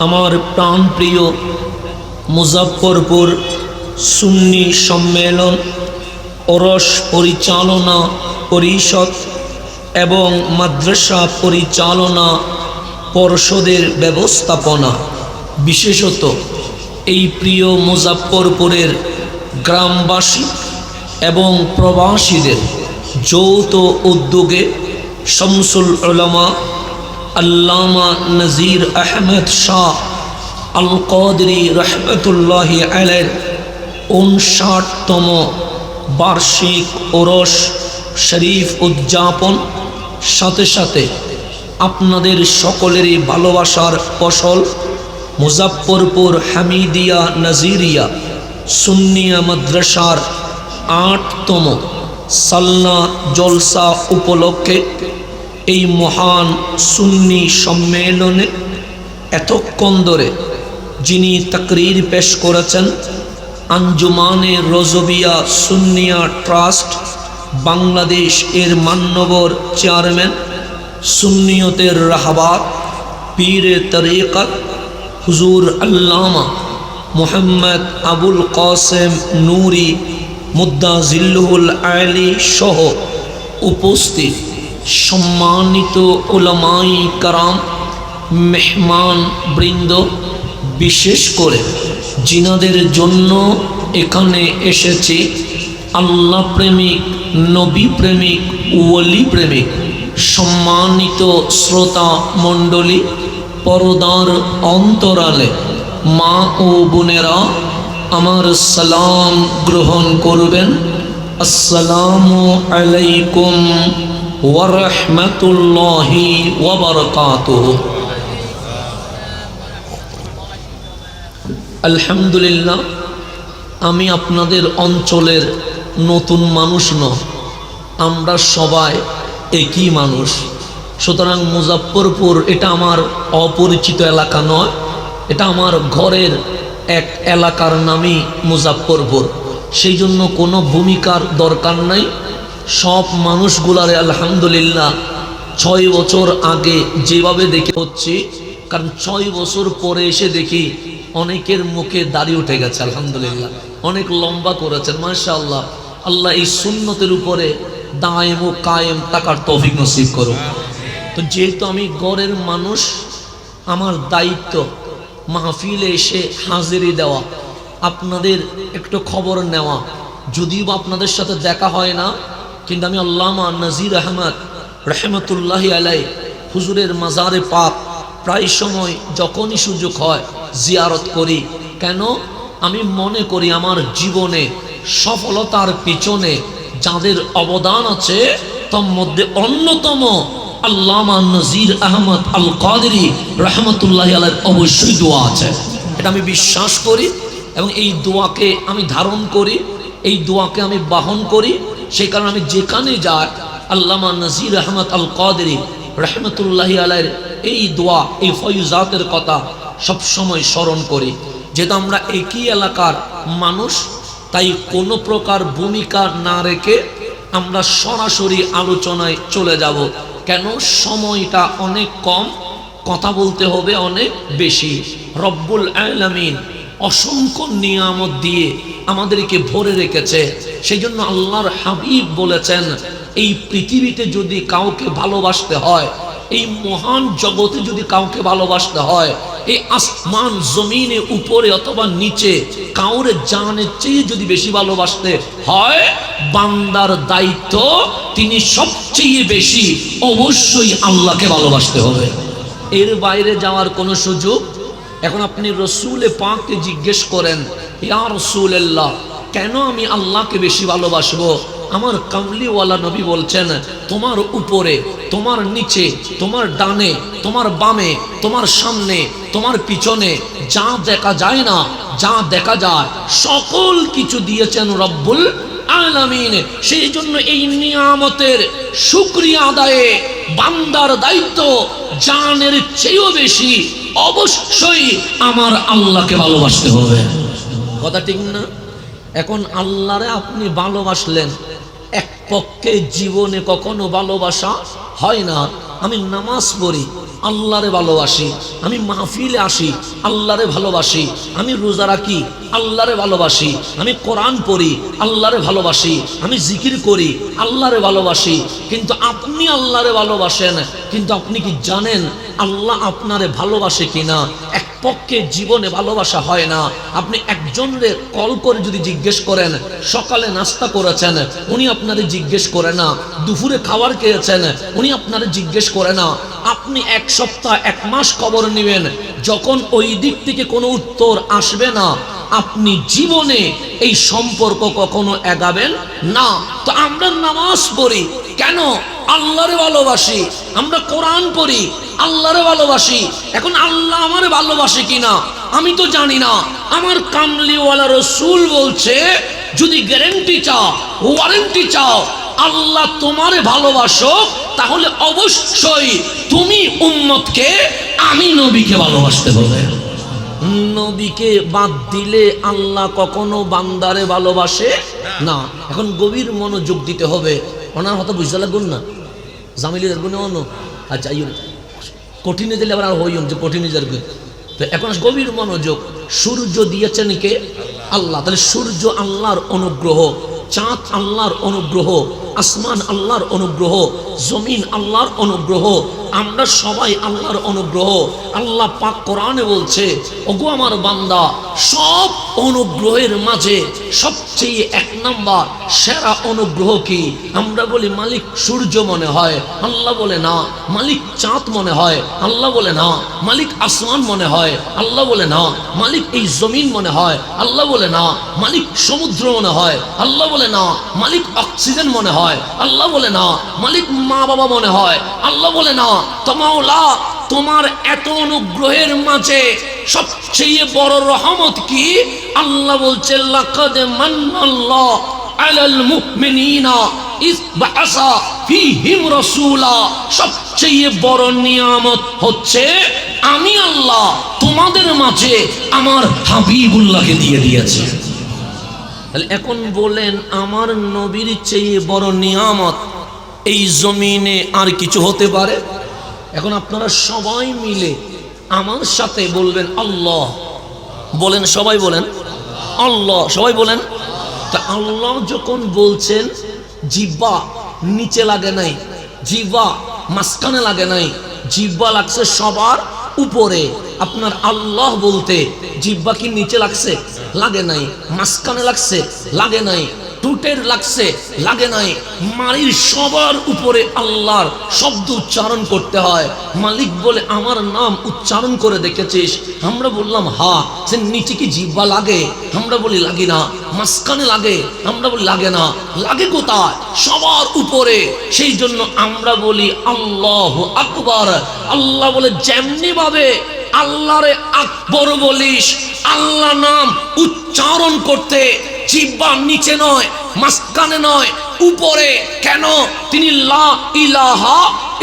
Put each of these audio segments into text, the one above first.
আমার প্রাণপ্রিয় মুজাফফরপুর সুন্নি সম্মেলন ওরস পরিচালনা পরিষদ এবং মাদ্রাসা পরিচালনা পর্ষদের ব্যবস্থাপনা, বিশেষত এই প্রিয় মুজাফফরপুরের গ্রামবাসী এবং প্রবাসীদের যৌথ উদ্যোগে শামসুল উলামা আল্লামা নজির আহমদ শাহ আল কাদরি রহমতুল্লাহি আলাইহির 59তম বার্ষিক ওরস শরীফ উদযাপন, সাথে সাথে আপনাদের সকলেরই ভালোবাসার ফসল মুজাফফরপুর হামিদিয়া নজিরিয়া সুন্নিয়া মাদ্রাসার 8তম সালনা জলসা উপলক্ষে এই মহান সুন্নি সম্মেলনে এতক্ষণ ধরে যিনি তাকরীর পেশ করেছেন আঞ্জুমানে রজবিয়া সুন্নিয়া ট্রাস্ট বাংলাদেশ এর মান্যবর চেয়ারম্যান সুন্নিয়তের রাহবার পীরে তরিকত হুজুর আল্লামা মুহাম্মদ আবুল কাসেম নূরি মুদ্দাজিল্লুহুল আলী সহ উপস্থিত সম্মানিত উলামায়ে কারাম, মেহমান বৃন্দ, বিশেষ করে জিনাদের জন্য এখানে এসেছি আল্লাহ প্রেমিক, নবী প্রেমিক, ওলি প্রেমিক সম্মানিত শ্রোতা মণ্ডলী, পর্দার অন্তরালে মা ও বোনেরা আমার সালাম গ্রহণ করবেন। আসসালামু আলাইকুম ওয়া রাহমাতুল্লাহি ওয়া বারাকাতুহু। আলহামদুলিল্লাহ, আমি আপনাদের অঞ্চলের নতুন মানুষ নয়, আমরা সবাই একই মানুষ। সুতরাং মুজাফফরপুর এটা আমার অপরিচিত এলাকা নয়, এটা আমার ঘরের এক এলাকার নামই মুজাফফরপুর। সেই জন্য কোনো ভূমিকার দরকার নাই। সব মানুষগুলারে আলহামদুলিল্লাহ 6 বছর আগে যেভাবে দেখে হচ্ছি, কারণ 6 বছর পরে এসে দেখি অনেকের মুখে দাড়ি উঠে গেছে আলহামদুলিল্লাহ, অনেক লম্বা করেছেন মাশাআল্লাহ। আল্লাহ এই সুন্নতের উপরে দায়েম ও কায়েম থাকার তৌফিক নসিব করুন। তো যেহেতু আমি গড়ের মানুষ, আমার দায়িত্ব মাহফিলে এসে হাজিরি দেওয়া, আপনাদের একটু খবর নেওয়া। যদিও আপনাদের সাথে দেখা হয় না, কিন্তু আমি আল্লামা নজির আহমদ রহমতুল্লাহি আলাইহি হুজুরের মাজারে পাক প্রায় সময় যখনই সুযোগ হয় জিয়ারত করি। কেন? আমি মনে করি আমার জীবনে সফলতার পিছনে যাদের অবদান আছে তার মধ্যে অন্যতম আল্লামা নজির আহমদ আল কাদরি রহমতুল্লাহি আলাইহির অবশ্যই দোয়া আছে, এটা আমি বিশ্বাস করি এবং এই দোয়াকে আমি ধারণ করি, এই দোয়াকে আমি বহন করি। সেই কারণে আমি যেখানে যাই আল্লামা নজির আহমদ আল কাদরি রহমতুল্লাহি আলাইহির এই দোয়া, এই ফয়জাতের কথা সবসময় স্মরণ করি। যেহেতু আমরা একই এলাকার মানুষ, তাই কোনো প্রকার ভূমিকা না রেখে আমরা সরাসরি আলোচনায় চলে যাব। কেন? সময়টা অনেক কম, কথা বলতে হবে অনেক বেশি। রব্বুল আলামিন অসংখ্য নিয়ামত দিয়ে আমাদেরকে ভরে রেখেছে। সেই জন্য আল্লাহর হাবিব বলেছেন, এই পৃথিবীতে যদি কাউকে ভালোবাসতে হয়, এই মহান জগতে যদি কাউকে ভালোবাসতে হয়, এই আসমান জমিনে উপরে অথবা নিচে কাউরে জানের চেয়ে যদি বেশি ভালোবাসতে হয়, বান্দার দায়িত্ব তিনি সবচেয়ে বেশি অবশ্যই আল্লাহকে ভালোবাসতে হবে। এর বাইরে যাওয়ার কোনো সুযোগ। এখন আপনি রসুলে পাককে জিজ্ঞেস করেন, ইয়া রাসূলুল্লাহ, কেন আমি আল্লাহকে বেশি ভালোবাসবো? আমার কামলিওয়ালা নবী বলছেন, তোমার উপরে, তোমার নিচে, তোমার ডানে, তোমার বামে, তোমার সামনে, তোমার পিছনে যা দেখা যায় না, যা দেখা যায় সকল কিছু দিয়েছেন রব্বুল আলামিন। সেই জন্য এই নিয়ামতের শুকরিয়া আদায়ে বান্দার দায়িত্ব জানের চেয়েও বেশি অবশ্যই আমার আল্লাহকে ভালোবাসতে হবে। কথা ঠিক না? এখন আল্লাহরে আপনি ভালোবাসলেন, এক পক্ষে জীবনে কখনো ভালোবাসা হয় না, আমি নামাজ পড়ি, আল্লাহরে ভালোবাসি, আমি মাহফিলে আসি, আল্লাহরে ভালোবাসি, আমি রোজা রাখি, আল্লাহরে ভালোবাসি, আমি কোরআন পড়ি, আল্লাহরে ভালোবাসি, আমি জিকির করি, আল্লাহরে ভালোবাসি। কিন্তু আপনি আল্লাহরে ভালোবাসেন, কিন্তু আপনি কি জানেন আল্লাহ আপনারে ভালোবাসে কিনা? এক পক্ষে জীবনে ভালোবাসা হয় না। আপনি একজনরে কল করে যদি জিজ্ঞেস করেন সকালে নাস্তা করেছেন, উনি আপনারে জিজ্ঞেস করে না। দুপুরে খাবার খেয়েছেন, উনি আপনারে জিজ্ঞেস করে না। আপনি এক সপ্তাহ এক মাস খবর নেবেন, যখন ওই দিক থেকে কোনো উত্তর আসবে না, আপনি জীবনে এই সম্পর্ক কখনো এগাবেন না। তো আমরা নামাজ পড়ি কেন? আল্লাহরে ভালোবাসি। আমরা কোরআন পড়ি, আল্লাহরে ভালোবাসি। এখন আল্লাহ আমারে ভালোবাসে কিনা আমি তো জানি না। আমার কামলিওয়ালা রসুল বলছে, যদি গ্যারান্টি চাও, ওয়ারেন্টি চাও আল্লাহ তোমারে ভালোবাসো, তাহলে অবশ্যই তুমি উম্মতকে, আমি নবীকে ভালোবাসতে হবে। নবীকে বাদ দিলে আল্লাহ কখনো বান্দারে ভালোবাসে না। এখন গভীর মনোযোগ দিতে হবে। ওনার হয়তো বুঝতে লাগুন না, জামিলের গুণে অন্য আচ্ছা কঠিনে দিলে আবার আর হইন যে কঠিনে যাবে। তো এখন গভীর মনোযোগ। সূর্য দিয়েছেন কে? আল্লাহ। তাহলে সূর্য আল্লাহর অনুগ্রহ, চাঁদ আল্লাহর অনুগ্রহ, আসমান আল্লাহর অনুগ্রহ, জমিন আল্লাহর অনুগ্রহ, আমরা সবাই আল্লাহর অনুগ্রহ। আল্লাহ পাক কোরআনে বলছে, ওগো আমার বান্দা, সব অনুগ্রহের মাঝে সবচেয়ে এক নাম্বার সেরা অনুগ্রহ কি? আমরা বলি মালিক সূর্য মনে হয়, আল্লাহ বলে না। মালিক চাঁদ মনে হয়, আল্লাহ বলে না। মালিক আসমান মনে হয়, আল্লাহ বলে না। মালিক এই জমিন মনে হয়, আল্লাহ বলে না। মালিক সমুদ্র মনে হয়, আল্লাহ বলে না। মালিক অক্সিজেন মনে হয়, আল্লাহ বলে না। মালিক মা বাবা মনে হয়, আল্লাহ বলে না। তো মাওলা, তোমার এত অনুগ্রহের মাঝে সবচেয়ে বড় রহমত কি? আল্লাহ বলছে, লাকাদ মান্নাল্লাহু আলাল মুমিনিনা ইয বাআসা ফীহিম রাসূলা। সবচেয়ে বড় নিয়ামত হচ্ছে আমি আল্লাহ তোমাদের মাঝে আমার হাবিবুল্লাহকে দিয়ে দিয়েছি। তাহলে এখন বলেন, আমার নবীর চেয়ে বড় নিয়ামত এই জমিনে আর কিছু হতে পারে? এখন আপনারা সবাই মিলে আমার সাথে বলবেন আল্লাহ। বলেন, সবাই বলেন আল্লাহ, সবাই বলেন। তা আল্লাহ যখন বলছেন, জিহ্বা নিচে লাগে নাই, জিহ্বা মাঝখানে লাগে নাই, জিহ্বা লাগছে সবার উপরে। আপনার আল্লাহ বলতে জিহ্বা কি নিচে লাগছে? লাগে নাই। মাঝখানে লাগছে? লাগে নাই। টুটের লাগছে? লাগে নাই। মারির সবার উপরে আল্লাহর শব্দ উচ্চারণ করতে হয়। মালিক বলে, আমার নাম উচ্চারণ করে দেখেছিস? আমরা বললাম হা। সে নিচে কি জিহ্বা লাগে? আমরা বলি লাগে না। মাঝখানে লাগে? আমরা বলি লাগে না। লাগে কোথায়? সবার উপরে। সেই জন্য আমরা বলি আল্লাহু আকবার। আল্লাহ বলে, যেমনি ভাবে আল্লাহরে আকবর বলিস, আল্লাহ নাম উচ্চারণ করতে জিহ্বা নিচে নয়, মাঝখানে নয়, উপরে। কেন? তিনি লা ইলাহা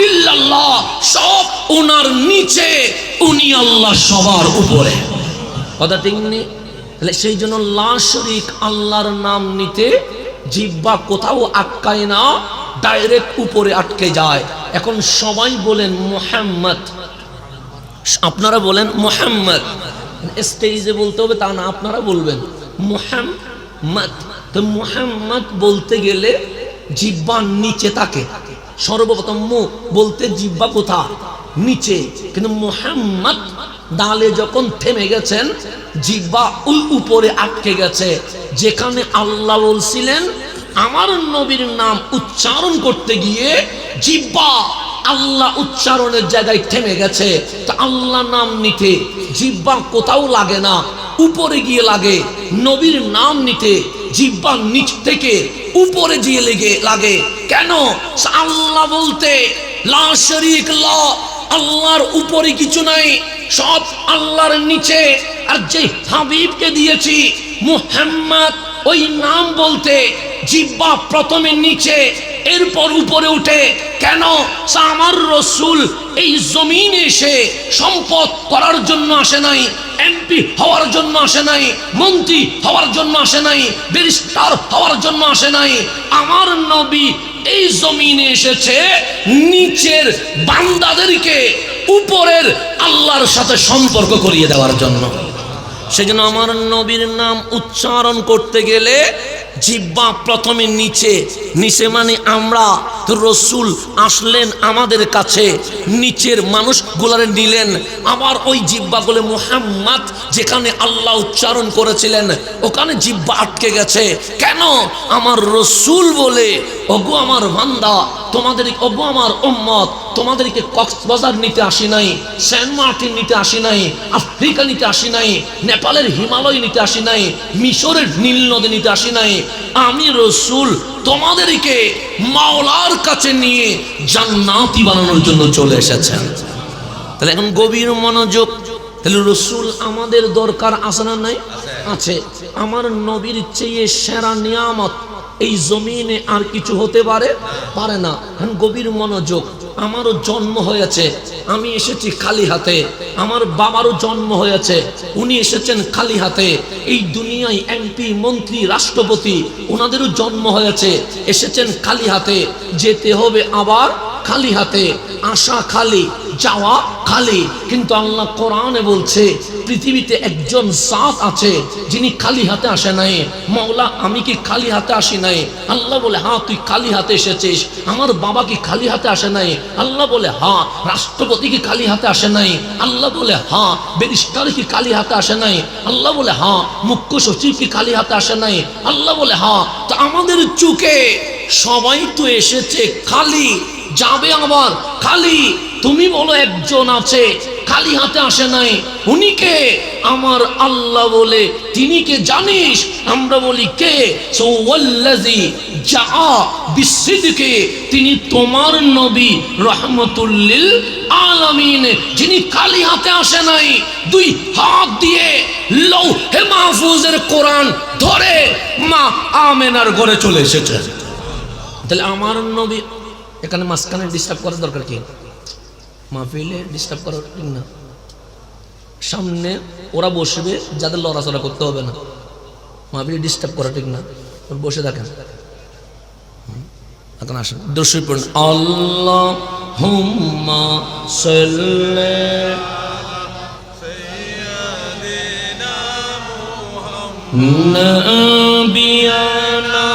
ইল্লাল্লাহ, সব ওনার নিচে, উনি আল্লাহ সবার উপরে। কথা ঠিক নেই? তাহলে সেই জন্য লা শরীক আল্লাহর নাম নিতে জিহ্বা কোথাও আটকায় না, ডাইরেক্ট উপরে আটকে যায়। এখন সবাই বলেন মুহাম্মদ। আপনারা বলেন মুহাম্মদ। স্টেজে বলতে হবে তা না, আপনারা বলবেন মুহাম্মদ। তো মুহাম্মদ বলতে গেলে জিহ্বা নিচে থাকে। সর্বপ্রথম মু বলতে জিহ্বা কোথা? নিচে। কিন্তু মুহাম্মদ দালে যখন থেমে গেছেন, জিহ্বা উপরে আটকে গেছে। যেখানে আল্লাহ বলছিলেন আমার নবীর নাম উচ্চারণ করতে গিয়ে জিহ্বা আল্লাহ উচ্চারণের জায়গায় থেমে গেছে। তো আল্লাহ নাম নিতে জিহ্বা কোথাও লাগে না, উপরে গিয়ে লাগে। নবীর নাম নিতে জিহ্বা নিচ থেকে উপরে গিয়ে লাগে। কেন? আল্লাহ বলতে লা শরীক লা, আল্লাহর উপরে কিছু নাই, সব আল্লাহর নিচে। আর যে হাবিবকে দিয়েছি মুহাম্মদ, ওই নাম বলতে জিহ্বা প্রথমে নিচে, এরপর উপরে উঠে। কেন? আমার রসুল এই জমিনে এসে সম্পদ করার জন্য আসে নাই, এমপি হওয়ার জন্য আসে নাই, মন্ত্রী হওয়ার জন্য আসে নাই, ব্যারিস্টার হওয়ার জন্য আসে নাই। আমার নবী এই জমিনে এসেছে নিচের বান্দাদেরকে উপরের আল্লাহর সাথে সম্পর্ক করিয়ে দেওয়ার জন্য। সেজন্য আমার নবীর নাম উচ্চারণ করতে গেলে জিহ্বা প্রথমে নিচে, নিচে মানে আমরা, তো রসুল আসলেন আমাদের কাছে, নিচের মানুষগুলারে নিলেন, আবার ওই জিহ্বাগুলো মুহাম্মদ যেখানে আল্লাহ উচ্চারণ করেছিলেন ওখানে জিহ্বা আটকে গেছে। কেন? আমার রসুল বলে, ওগো আমার বান্দা, তোমাদের, ওগো আমার উম্মত, তোমাদেরকে কক্সবাজার নিতে আসি নাই, সেন্ট মার্টিন নিতে আসি নাই, আফ্রিকা নিতে আসি নাই, নেপালের হিমালয় নিতে আসি নাই, মিশরের নীল নদী নিতে আসি নাই। আমি রসুল তোমাদেরকে মাওলার কাছে নিয়ে জান্নাতি বানানোর জন্য চলে এসেছেন। তাহলে এখন গভীর মনোযোগ। তাহলে রসুল আমাদের দরকার আছে না নাই? আছে। আমার নবীর চেয়ে সেরা নিয়ামত এই জমিনে আর কিছু হতে পারে না। এখন গভীর মনোযোগ। আমারও জন্ম হয়েছে, আমি এসেছি খালি হাতে। আমার বাবারও জন্ম হয়েছে, উনি এসেছেন খালি হাতে। এই দুনিয়ায় এমপি, মন্ত্রী, রাষ্ট্রপতি, ওনাদেরও জন্ম হয়েছে, এসেছেন খালি হাতে। যেতে হবে আবার খালি হাতে, আসা খালি, যাওয়া খালি। কিন্তু আল্লাহ কোরআনে বলছে পৃথিবীতে একজন জাত আছে যিনি খালি হাতে আসে নাই। মাওলা, আমি কি খালি হাতে আসি নাই? আল্লাহ বলে হ্যাঁ, তুই খালি হাতে এসেছিস। আমার বাবা কি খালি হাতে আসে নাই? আল্লাহ বলে হ্যাঁ। রাষ্ট্রপতি কি খালি হাতে আসে নাই? আল্লাহ বলে হ্যাঁ। ব্যারিস্টার কি খালি হাতে আসে নাই? আল্লাহ বলে হ্যাঁ। মুখ্য সচিব কি খালি হাতে আসে নাই? আল্লাহ বলে হ্যাঁ। তো আমাদের চোখে সবাই তো এসেছে খালি, যাবে আবার খালি। তুমি বলো একজন আছে খালি হাতে আসে নাই, উনি কে? আমার আল্লাহ বলে তিনি কে জানিস? আমরা বলি কে? ওয়াল্লাযী জাআ বিসিদকি, তিনি তোমার নবী রাহমাতুল লিল আলামিন, যিনি খালি হাতে আসে নাই, দুই হাত দিয়ে লৌহে মাহফুজের কোরআন ধরে মা আমেনার ঘরে চলে এসেছে। তাহলে আমার নবী, এখানে মাঝখানে ডিস্টার্ব করার দরকার কি? মাহফিলে ডিস্টার্ব করার ঠিক না। সামনে ওরা বসবে, যাদের লড়াচড়া করতে হবে না। মাহফিলে ডিস্টার্ব করা ঠিক না, বসে থাকেন। এখন আসেন, দর্শক পড়ুন। আল্লাহুম্মা সাল্লি নাবিয়ানা।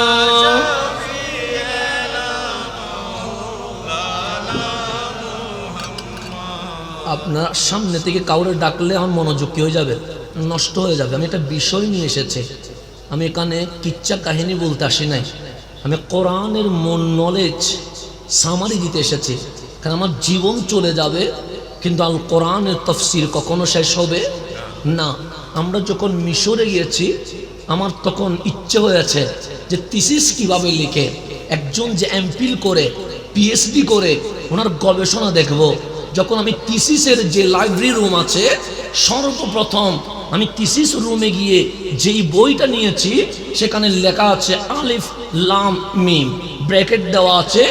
আপনার সামনে থেকে কাউরে ডাকলে আমার মনোযোগ কি হয়ে যাবে? নষ্ট হয়ে যাবে। আমি একটা বিষয় নিয়ে এসেছি, আমি এখানে কিচ্ছা কাহিনী বলতে আসি নাই, আমি কোরআনের মন নলেজ সামারি দিতে এসেছি। কারণ আমার জীবন চলে যাবে কিন্তু আল কোরআনের তাফসীর কখনো শেষ হবে না। আমরা যখন মিশরে গিয়েছি, আমার তখন ইচ্ছে হয়েছে যে থিসিস কিভাবে লিখে, একজন যে এমফিল করে, পিএইচডি করে, ওনার গবেষণা দেখব। যখন আমি থিসিসের যে লাইব্রেরি রুম আছে, সর্বপ্রথম আমি থিসিস রুমে গিয়ে যেই বইটা নিয়েছি সেখানে লেখা আছে আলিফ লাম মিম, ব্র্যাকেট দেওয়া আছে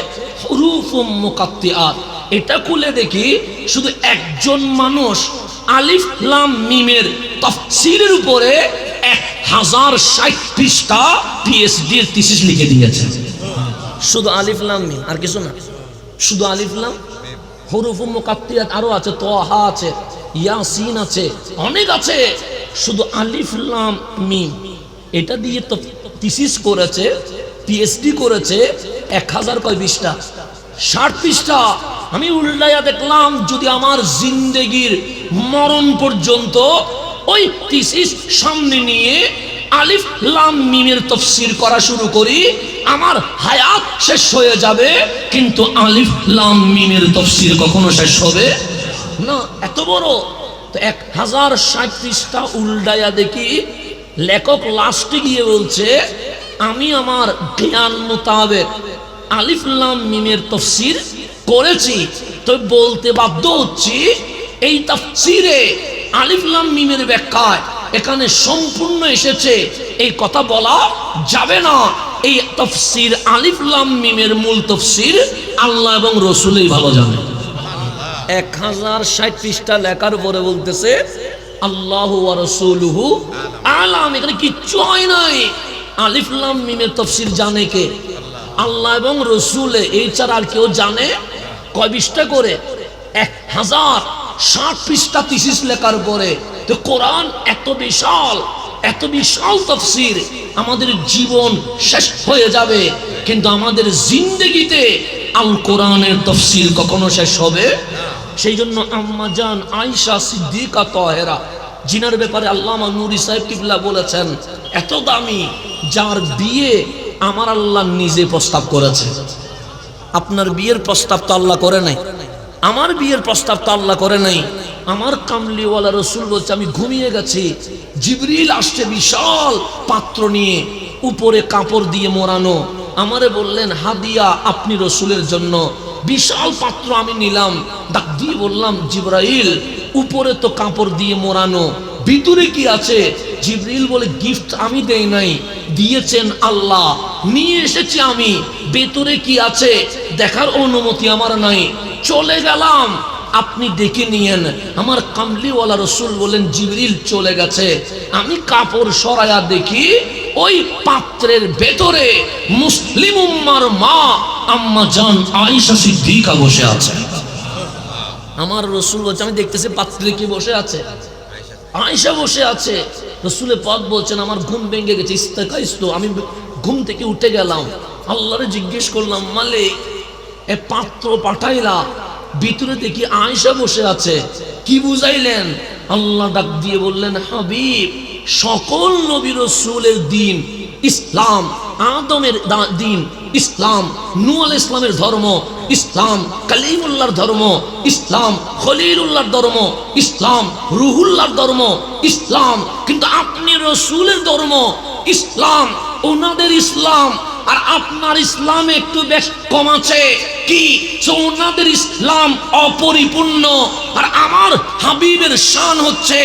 হুরুফুম মুকাত্তিআত। এটা খুলে দেখি শুধু একজন মানুষ আলিফ লাম মিমের তাফসীরের উপরে 1060 পৃষ্ঠা পিএইচডি এর থিসিস লিখে দিয়েছে। শুধু আলিফ লাম মিম, আর কিছু না, শুধু আলিফ লাম। হুরুফুম মুকাত্তিআত আরো আছে, তোহা আছে, ইয়াসিন আছে, অনেক আছে। শুধু আলিফ লাম মিম এটা দিয়ে তো থিসিস করেছে, পিএইচডি করেছে। 1000 কয় পৃষ্ঠা? 60 পৃষ্ঠা। আমি উল্টাইয়া দেখলাম যদি আমার জিন্দেগির মরণ পর্যন্ত ওই থিসিস সামনে নিয়ে আলিফ লাম মিমের তাফসীর করা শুরু করি, আমার হায়াত শেষ হয়ে যাবে, কিন্তু আলিফ লাম মিমের তাফসীর কখনো শেষ হবে না। এত বড় তো 1060 পৃষ্ঠা উল্টাইয়া দেখি লেখক লাস্টে গিয়ে বলছে আমি আমার জ্ঞান মোতাবেক আলিফ লাম মিমের তাফসীর করেছি। তো বলতে বাধ্য হচ্ছি এই তাফসীরে আলিফ লাম মিমের ব্যাখ্যায় এখানে সম্পূর্ণ এসেছে, এই কথা বলা যাবে না। এই তাফসীর আলিফ লাম মিমের মূল তাফসীর আল্লাহ এবং রাসূলই ভালো জানে। 1060 পৃষ্ঠা লেখার পরে বলতেছে আল্লাহু ওয়া রাসূলুহু আলাম। এখানে কিচ্ছু হয় নাই। আলিফ লাম মিমের তাফসীর জানে কে? আল্লাহ এবং রসুলে এই ছাড়া আর কেউ জানে? কয় পৃষ্ঠা করে? 1060 পৃষ্ঠা থিসিস লেখার পরে তো কোরআন এত বিশাল তাফসীর, আমাদের জীবন শেষ হয়ে যাবে, কিন্তু আমাদের জিন্দেগিতে আল কোরআনের তাফসীর কখনো শেষ হবে? সেই জন্য আম্মা জান আয়েশা সিদ্দিকা তাহেরা, জিনার ব্যাপারে আল্লামা নূরী সাহেব কিবলা বলেছেন, এত দামি যার বিয়ে আমার আল্লাহ নিজে প্রস্তাব করেছে। আপনার বিয়ের প্রস্তাব তো আল্লাহ করে নাই, আমার বিয়ের প্রস্তাব তো আল্লাহ করে নাই। আমার কামলিওয়ালা রসুল বলছে, আমি ঘুমিয়ে গেছি, জিবরিল আসছে বিশাল পাত্র নিয়ে, উপরে কাপড় দিয়ে মোড়ানো, আমারে বললেন হাদিয়া আপনি রসুলের জন্য। বিশাল পাত্র আমি নিলাম, ডাক দিয়ে বললাম, জিবরাইল উপরে তো কাপড় দিয়ে মোড়ানো, ভিতরে কি আছে? জিবরিল বলে, গিফট আমি দেই নাই, দিয়েছেন আল্লাহ, নিয়ে এসেছি আমি, ভেতরে কি আছে দেখার অনুমতি আমার নাই। চলে গেলাম, আপনি দেখে নিয়েন। আমার কামলিওয়ালা রসুল বলেন, জিবরিল চলে গেছে, আমি কাপড় সরায়া দেখি ওই পাত্রের ভেতরে মুসলিম উম্মার মা আম্মা জান আয়েশা সিদ্দিকা বসে আছে। আমার রসুল বলছে, আমি দেখতেছি পাত্রে কি বসে আছে? আয়েশা বসে আছে। রসুলের পাক বলছেন, আমার ঘুম ভেঙে গেছে, ইস্তেকাইতো, আমি ঘুম থেকে উঠে গেলাম, আল্লাহরে জিজ্ঞেস করলাম, মালিক এ পাত্র পাঠাইলা, ভিতরে দেখি আয়েশা বসে আছে, কি বুঝাইলেন? আল্লাহ ডাক দিয়ে বললেন, হাবিব, সকল নবী রাসূলের দ্বীন ইসলাম, আদমের দ্বীন ইসলাম, নূহ আলাইহিস সালামের ধর্ম ইসলাম, কালিমুল্লাহর ধর্ম ইসলাম, খলিলুল্লাহর ধর্ম ইসলাম, রুহুল্লাহর ধর্ম ইসলাম, কিন্তু আপনি রাসূলের ধর্ম ইসলাম, ওনাদের ইসলাম আর আপনার ইসলাম একটু বেশ কম আছে। কি? ওনাদের ইসলাম অপরিপূর্ণ, আর আমার হাবিবের শান হচ্ছে,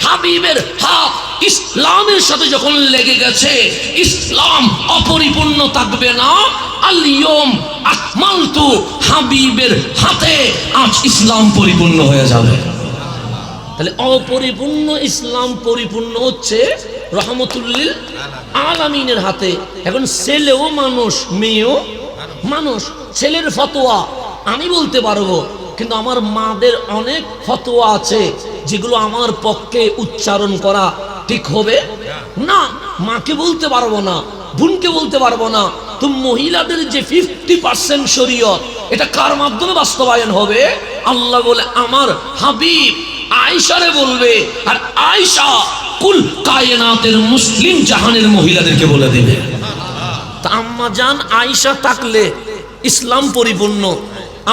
হাবিবের হাত ইসলামের সাথে যখন লেগে গেছে, ইসলাম অপরিপূর্ণ থাকবে না। আল-ইয়ুম আকমালতু, হাবিবের হাতে আজ ইসলাম পরিপূর্ণ হয়ে যাবে। তাহলে অপরিপূর্ণ ইসলাম পরিপূর্ণ হচ্ছে রহমতুল্লিল আলামিনের হাতে। এখন ছেলেও মানুষ, মেয়েও মানুষ। ছেলের ফতোয়া আমি বলতে পারবো, কিন্তু আমার মাদের অনেক ফতোয়া আছে যেগুলো আমার পক্ষে উচ্চারণ করা ঠিক হবে না। মাকে বলতে পারবো না, বোনকে বলতে পারবো না। তো মহিলাদের যে 50% শরীয়ত, এটা কার মাধ্যমে বাস্তবায়ন হবে? আল্লাহ বলে, আমার হাবিব আয়েশারে বলবে, আর আয়েশা কুল কায়নাতের মুসলিম জাহানের মহিলাদেরকে বলে দিবে। তা আম্মা জান আয়েশা থাকলে ইসলাম পরিপূর্ণ,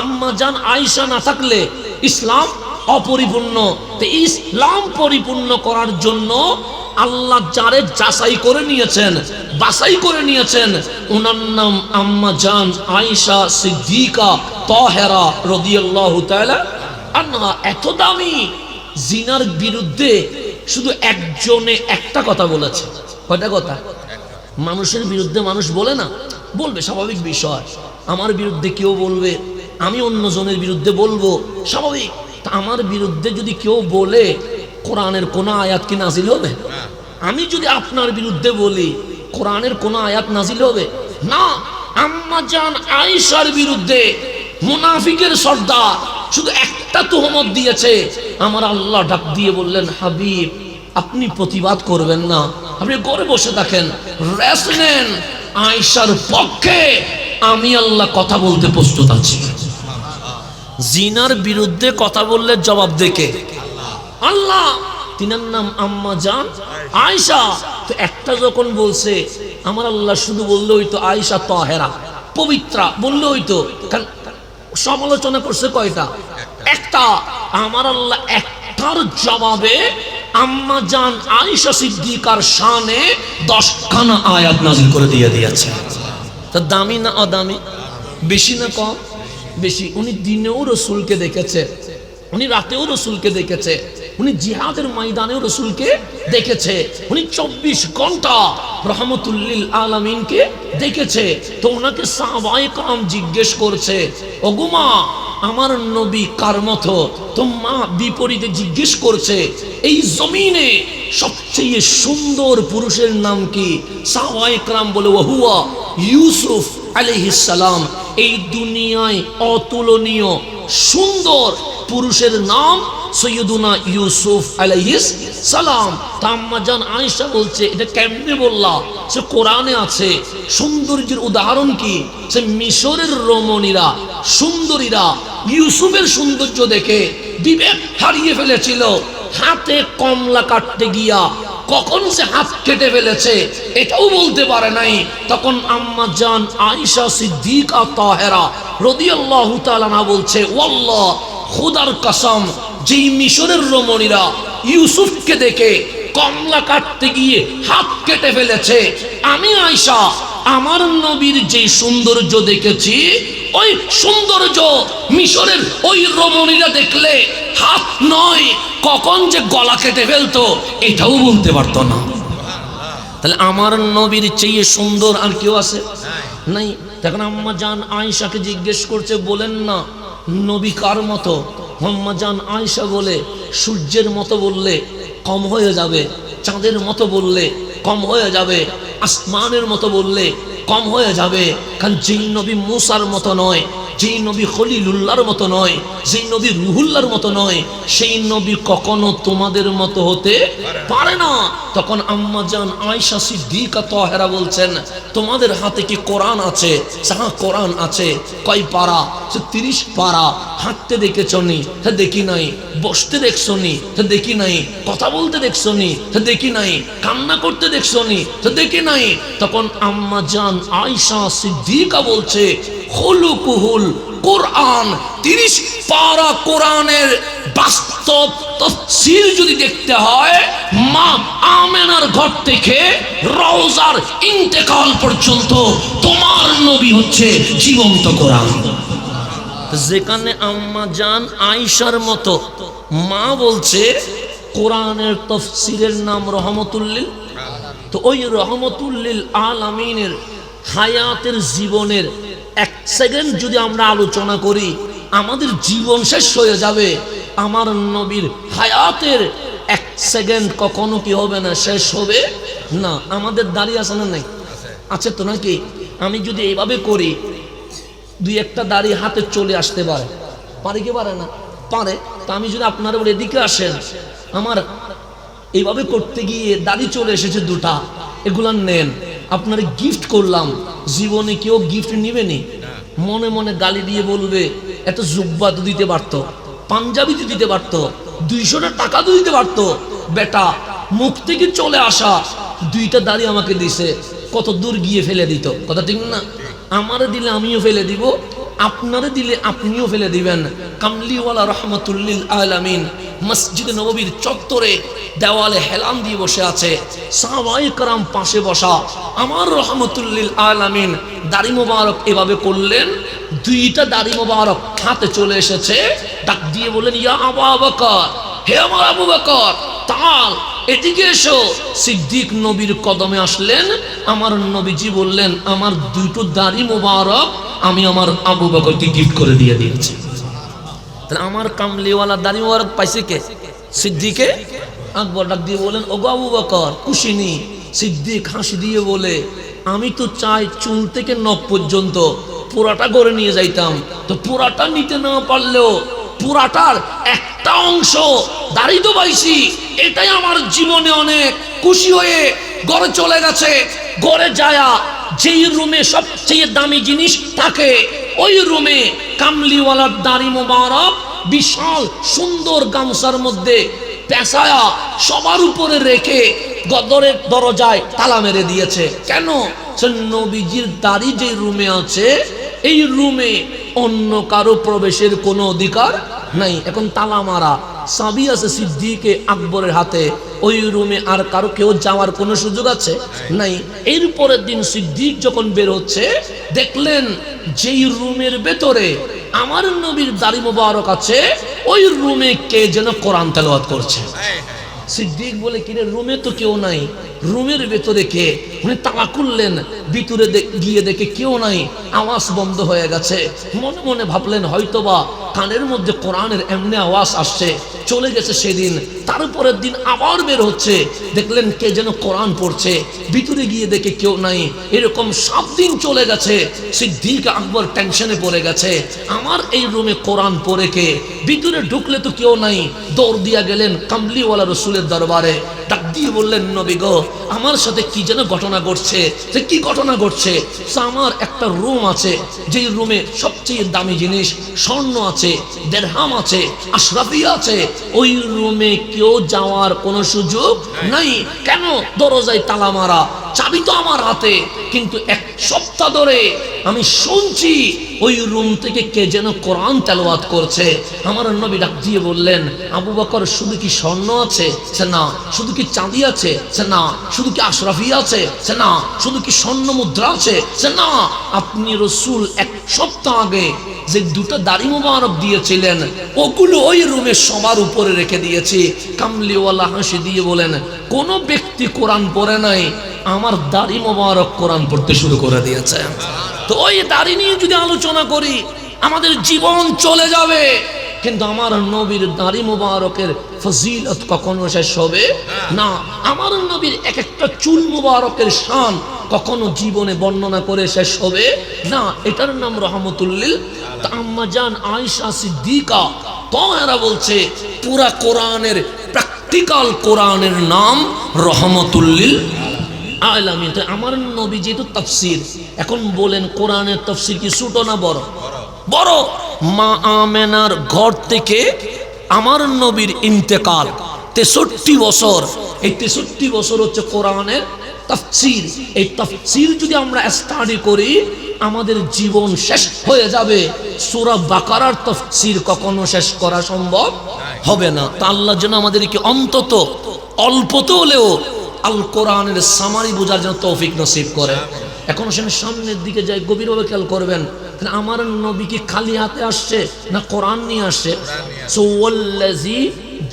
আম্মা জান আয়েশা না থাকলে ইসলাম অপরিপূর্ণ। তো ইসলাম পরিপূর্ণ করার জন্য আল্লাহ যারে যাচাই করে নিয়েছেন, বাছাই করে নিয়েছেন, ওনার নাম আম্মা জান আয়েশা সিদ্দিকা তাহেরা রাদিয়াল্লাহু তাআলা আনহা। এত দামি, জিনার বিরুদ্ধে শুধু একজনে একটা কথা বলেছে। কয়টা কথা? মানুষের বিরুদ্ধে মানুষ বলে না, বলবে, স্বাভাবিক বিষয়। আমার বিরুদ্ধে কেউ বলবে, আমি অন্যজনের বিরুদ্ধে বলবো, স্বাভাবিক। তা আমার বিরুদ্ধে যদি কেউ বলে, কোরআনের কোন আয়াত কি নাজিল হবে? আমি যদি আপনার বিরুদ্ধে বলি, কোরআনের কোন আয়াত নাজিল হবে না। আম্মা জান আয়েশার বিরুদ্ধে মুনাফিকের সর্দার শুধু একটা তুহমত দিয়েছে, আমার আল্লাহ ডাক দিয়ে বললেন, হাবিব আপনি প্রতিবাদ করবেন না, আপনি ঘরে বসে থাকেন, রেস্ট নেন, আয়েশার পক্ষে আমি আল্লাহ কথা বলতে প্রস্তুত আছি। জিনার বিরুদ্ধে কথা বললে জবাব দেখে আল্লাহ। তিনার নাম আম্মা জান আয়েশা। তো একটা যখন বলছে, আমার আল্লাহ শুধু বললে হইতো আয়েশা তাহেরা পবিত্রা বললে হইতো, কারণ সমালোচনা করছে কয়টা? একটা। আমার আল্লাহ একটার জবাবে আম্মা জান আয়েশা সিদ্দিকার শানে 10খানা আয়াত নাযিল করে দিয়েছে। তা দামি না অদামি? বেশি না কম? বেশি। উনি দিনেও রসুলকে দেখেছে, উনি রাতেও রসুলকে দেখেছে, উনি জিহাদের ময়দানেও রসুলকে দেখেছে, উনি 24 ঘন্টা রহমতুল্লিল আলামিনকে দেখেছে। তো ওনাকে সাহাবায়ে কেরাম জিজ্ঞেস করছে, ওগো মা আমার নবী কার মতো? তো মা বিপরীতে জিজ্ঞেস করছে, এই জমিনে সবচেয়ে সুন্দর পুরুষের নাম কি? সাহাবায়ে কেরাম বলে, ওহুয়া ইউসুফ আলাইহিস সালাম। এই দুনিয়ায় অতুলনীয় সুন্দর পুরুষের নাম সৈয়দুনা ইউসুফ আলাইহিস সালাম। তা আম্মা জান আয়েশা বলছে, এটা কেমনে বললা? সে কোরআনে আছে। সৌন্দর্যের উদাহরণ কি? সে মিশরের রমণীরা সুন্দরীরা ইউসুফের সৌন্দর্য দেখে বিবেক হারিয়ে ফেলেছিল। হাতে কমলা কাটতে গিয়া কখন সে হাত কেটে ফেলেছে এটাও বলতে পারে নাই। তখন আম্মা জান আয়েশা সিদ্দিকা তাহেরা রাদিয়াল্লাহু তাআলা না বলছে, ওয়াল্লাহ, খোদার কসম, যেই মিশরের রমণীরা ইউসুফকে দেখে কমলা কাটতে গিয়ে হাত কেটে ফেলেছে, আমি আয়েশা আমার নবীর যে সৌন্দর্য দেখেছি, ওই সৌন্দর্য মিশরের ওই রমণীরা দেখলে হাত নয়, কখন যে গলা কেটে ফেলতো এটাও বলতে পারতো না। তাহলে আমার নবীর চেয়ে সুন্দর আর কেউ আছে? নাই। তখন আম্মা জান আয়েশাকে জিজ্ঞেস করছে, বলেন না নবী কার মতো? আম্মা জান আয়েশা বলে, সূর্যের মতো বললে কম হয়ে যাবে, চাঁদের মতো বললে কম হয়ে যাবে, আসমানের মতো বললে কম হয়ে যাবে। কারণ যেই নবী মুসার মতো নয়, যেই নবী খলিলুল্লাহর মতো নয়, যেই নবী রুহুল্লাহর মতো নয়, সেই নবী কখনো তোমাদের মতো হতে পারে না। তখন আম্মা জান আয়েশা সিদ্দিকা তাহেরা বলছেন, তোমাদের হাতে কি কোরআন আছে? হ্যাঁ কোরআন আছে। কয় পারা? 30 পারা। হাঁটতে দেখেছো নি? হ্যাঁ দেখি নাই। বসতে দেখছো নি? হ্যাঁ দেখি নাই। কথা বলতে দেখছো নি? হ্যাঁ দেখি নাই। কান্না করতে দেখছো নি? হ্যাঁ দেখি নাই। তখন আম্মা জান আয়েশা সিদ্দিকা বলছে, খুলুকুহুল কোরআন। 30 পারা কোরআনের বাস্তব তাফসীর যদি দেখতে হয়, মা আমেনার ঘর থেকে রওজার ইন্তেকাল পর্যন্ত তোমার নবী হচ্ছে জীবন্ত কোরআন। যেখানে আম্মা জান আয়েশার মতো মা বলছে কোরআনের তাফসীরের নাম রহমতুল্লিল, তো ওই রহমতুল্লিল আলামিনের হায়াতের জীবনের 1 সেকেন্ড যদি আমরা আলোচনা করি, আমাদের জীবন শেষ হয়ে যাবে। আমার নবীর হায়াতের 1 সেকেন্ড কখনো কি হবে না, শেষ হবে না। আমাদের দাঁড়িয়ে আছে না? নাই আছে তো নাকি? আমি যদি এইভাবে করি, 2-1টা দাড়ি হাতে চলে আসতে পারে, পারে কি পারে না? পারে। তা আমি যদি আপনারা বলে এদিকে আসেন, আমার এইভাবে করতে গিয়ে দাড়ি চলে এসেছে 2টা, এগুলা নেন, আপনারা গিফট করলাম। জীবনে কেউ গিফট নিবেনি, মনে মনে গালি দিয়ে বলবে, এত জুব্বা তো দিতে পারতো, পাঞ্জাবি তো দিতে পারতো, 200টা টাকা তো দিতে পারতো। বেটা মুখ থেকে চলে আসা 2টা দাড়ি আমাকে দিছে, কত দূর গিয়ে ফেলে দিত। কথা ঠিক না? আমারে দিলে আমিও ফেলে দিব, আপনারে দিলে আপনিও ফেলে দিবেন। কামলিওয়ালা রহমতুল্লিল আলামিন মসজিদ নববীর চত্বরে দেওয়ালে হেলান দিয়ে বসে আছে, সাহাবায়ে কেরাম পাশে বসা। আমার রহমতুল্লিল আলামিন দাড়ি মোবারক এভাবে করলেন, 2টা দাড়ি মোবারক হাতে চলে এসেছে, ডাক দিয়ে বলেন, ইয়া আবু বকর, হে আমার আবু বকর, তাল এদিকে এসো। সিদ্দিক নবীর কদমে আসলেন। আমার নবীজি বললেন, আমার 2টো দাড়ি মোবারক আমি আমার আবু বকরকে গিফট করে দিয়ে দিয়েছি। তাহলে আমার কামলিওয়ালা দাড়ি মোবারক পাইছে কে? সিদ্দিকে আকবর। ডাক দিয়ে বলেন, ওগো আবু বকর, খুশি নি? সিদ্দিক হাসি দিয়ে বলে, আমি তো চাই চুল থেকে নখ পর্যন্ত পুরাটা করে নিয়ে যাইতাম, তো পুরাটা নিতে না পারলেও পুরাটার একটা অংশ দাড়ি তো পাইছি, এটাই আমার জীবনে অনেক। খুশি হয়ে ঘরে চলে গেছে। ঘরে যায়া যেই রুমে সবচেয়ে দামি জিনিস থাকে, ওই রুমে কামলিওয়ালার দাড়ি মোবারক বিশাল সুন্দর গামছার মধ্যে পেঁচায়া সবার উপরে রেখে গদরের দরজায় তালা মেরে দিয়েছে। কেন? সে নবীজির দাড়ি যে রুমে আছে, এই রুমে অন্য কারো প্রবেশের কোনো অধিকার নাই। এখন তালা মারা, চাবি আছে সিদ্দিকে আকবরের হাতে, ওই রুমে আর কারো কেউ যাওয়ার কোনো সুযোগ আছে? নাই। এর পরের দিন সিদ্দিক যখন বের হচ্ছে, দেখলেন যেই রুমের ভেতরে আমার নবীর দাড়ি মোবারক আছে, ওই রুমে কে যেন কোরআন তেলাওয়াত করছে। সিদ্দিক বলে, কিরে রুমে তো কেউ নাই, রুমের ভেতরে কে? উনি তালা খুললেন, ভিতরে গিয়ে দেখে কেউ নাই, আওয়াজ বন্ধ হয়ে গেছে। মনে মনে ভাবলেন হয়তোবা কানের মধ্যে কোরআনের এমনি আওয়াজ আসছে, চলে গেছে সেদিন। তারপরের দিন আবার বের হচ্ছে, দেখলেন কে যেন কোরআন পড়ছে, ভিতরে গিয়ে দেখে কেউ নাই। এরকম 7 দিন চলে গেছে। সিদ্দিক আকবর টেনশনে পড়ে গেছে, আমার এই রুমে কোরআন পড়ে কে, ভিতরে ঢুকলে তো কেউ নাই। দৌড় দিয়া গেলেন কামলিওয়ালা রসুলের দরবারে, ডাক দিয়ে বললেন নবী গো, আমার সাথে কি যেন ঘটনা ঘটছে। যে কি ঘটনা ঘটছে? আমার একটা রুম আছে, যেই রুমে সবচেয়ে দামি জিনিস স্বর্ণ আছে, দেরহাম আছে, আশরাফি আছে, ওই রুমে কেউ যাওয়ার কোনো সুযোগ নাই। কেন? দরজায় তালা মারা, চাবি তো আমার হাতে। কিন্তু 1 সপ্তাহ ধরে আমি শুনছি ওই রুম থেকে কে যেন কোরআন তেলাওয়াত করছে। আমার নবী ডাক দিয়ে বললেন, আবু বকর, শুধু কি স্বর্ণ আছে? সে না। শুধু কি চাঁদি আছে? সে না। শুধু কি আশরাফি আছে? সে না। শুধু কি স্বর্ণ মুদ্রা আছে? সে না। আপনি রসুল 1 সপ্তাহ আগে যে 2টা দাড়ি মোবারক দিয়েছিলেন, ওগুলো ওই রুমে সবার উপরে রেখে দিয়েছি। কামলিওয়ালা হাসি দিয়ে বলেন, কোন ব্যক্তি কোরআন পড়ে নাই, আমার দাড়ি মোবারক কোরআন পড়তে শুরু করে দিয়েছে। তো ওই দাড়ি নিয়ে যদি আলোচনা করি আমাদের জীবন চলে যাবে, কিন্তু আমার নবীর দাড়ি মোবারকের ফজিলত কখনো শেষ হবে না। আমার নবীর এক একটা চুল মোবারকের শান কখনো জীবনে বর্ণনা করে শেষ হবে না। এটার নাম রহমতুল্লিল। আম্মা জান আয়েশা সিদ্দিকা তারা বলছে, পুরা কোরআনের প্র্যাকটিক্যাল কোরআনের নাম রহমতুল্লিল আলামিন। আমার নবী যেহেতু তাফসীর, এখন বলেন কোরআনের তাফসীর কি ছোট না বড়? বড়। মা আমেনার ঘর থেকে আমার নবীর ইন্তেকাল 63 বছর। এই 63 বছর হচ্ছে কোরআনের তাফসীর। এই তাফসীর যদি আমরা স্টাডি করি আমাদের জীবন শেষ হয়ে যাবে। সূরা বাকারার তাফসীর কখনো শেষ করা সম্ভব হবে না। তা আল্লাহ যেন আমাদেরকে অন্তত অল্পতে হলেও আল কোরআনের সামারি বোঝার জন্য তৌফিক নসিব করে। এখন সামনের দিকে যাই, গভীরভাবে খেয়াল করবেন। আমার নবী কি খালি হাতে আসছে না কোরআন নিয়ে আসছে? ওয়াল্লাযী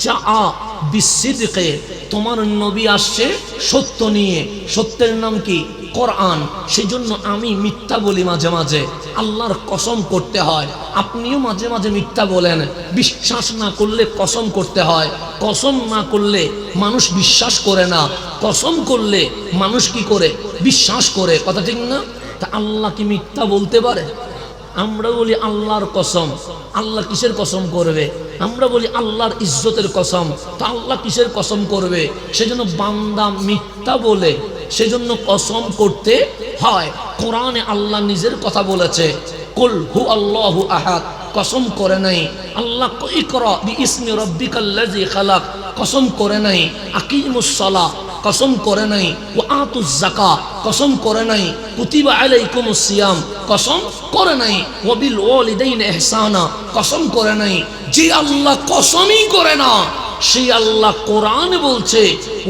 জাআ বিসিদকে, তোমার নবী আসছে সত্য নিয়ে। সত্যের নাম কি? কোরআন। সেই জন্য আমি মিথ্যা বলি মাঝে মাঝে, আল্লাহর কসম করতে হয়। আপনিও মাঝে মাঝে মিথ্যা বলেন, বিশ্বাস না করলে কসম করতে হয়। কসম না করলে মানুষ বিশ্বাস করে না, কসম করলে মানুষ কি করে? বিশ্বাস করে। কথা ঠিক না? তা আল্লাহ কি মিথ্যা বলতে পারে? আমরা বলি আল্লাহর কসম, আল্লাহ কিসের কসম করবে? আমরা বলি আল্লাহর ইজ্জতের কসম, তো আল্লাহ কিসের কসম করবে? সেজন্য বান্দা মিথ্যা বলে, সেজন্য কসম করতে হয়। কোরআনে আল্লাহ নিজের কথা বলেছে, কুল হু আল্লাহু আহাদ, কসম করে নাই। আল্লাহ ইকরা বিইসমি রাব্বিকাল্লাযী খালাক, কসম করে নাই। আকিমুস সালাহ, কসম করে নাই। ওয়া আতুজ যাকাত, কসম করে নাই। কুতিবা আলাইকুমুস সিয়াম, কসম করে নাই। ওয়া বিল ওয়ালিদাইনি ইহসানা, কসম করে নাই। যে আল্লাহ কসমই করে না, সেই আল্লাহ কোরআনে বলছে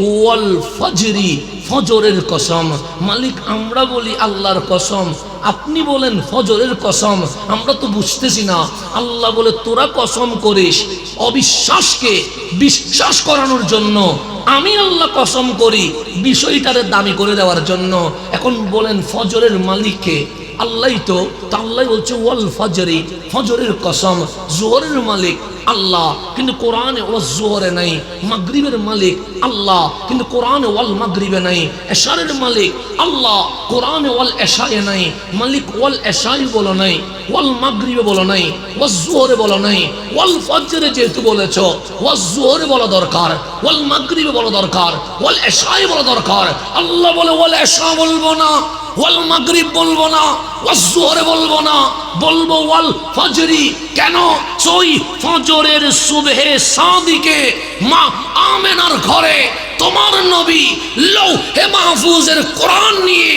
ওয়াল ফজরি, ফজরের কসম। মালিক আমরা বলি আল্লাহর কসম, আপনি বলেন ফজরের কসম, আমরা তো বুঝতেছি না। আল্লাহ বলে তোরা কসম করিস অবিশ্বাসকে বিশ্বাস করানোর জন্য, আমি আল্লাহ কসম করি বিষয়টারে দামি করে দেওয়ার জন্য। এখন বলেন ফজরের মালিককে? আল্লাহই তো। আল্লাহ বলছে ওয়াল ফজরি, ফজরের কসম। জোহরের মালিক আল্লাহ, কিন্তু কোরআনে ওয়াজ জোহরে নাই। মাগরিবের মালিক আল্লাহ, কিন্তু কোরআনে ওয়াল মাগরিবে নাই। এশারের মালিক আল্লাহ, কোরআনে ওয়াল এশায়ে নাই। মালিক ওয়াল এশাই বলো নাই, ওয়াল মাগরিবে বলো নাই, ওয়াজ জোহরে বলো নাই। ওয়াল ফজরে যেহেতু বলেছো, ওয়াজ জোহরে বলা দরকার, ওয়াল মাগরিবে বলা দরকার, ওয়াল এশাই বলা দরকার। আল্লাহ বলে ওয়াল এশা বলবো না, ওয়াল মাগরিব বলবো না, ওয়াজ জোহরে বলবো না, বলবো ওয়াল ফজরি। কেন? ওই ফজরের সুবহে সাদিকে মা আমেনার ঘরে তোমার নবী লৌহে মাহফুজের কোরআন নিয়ে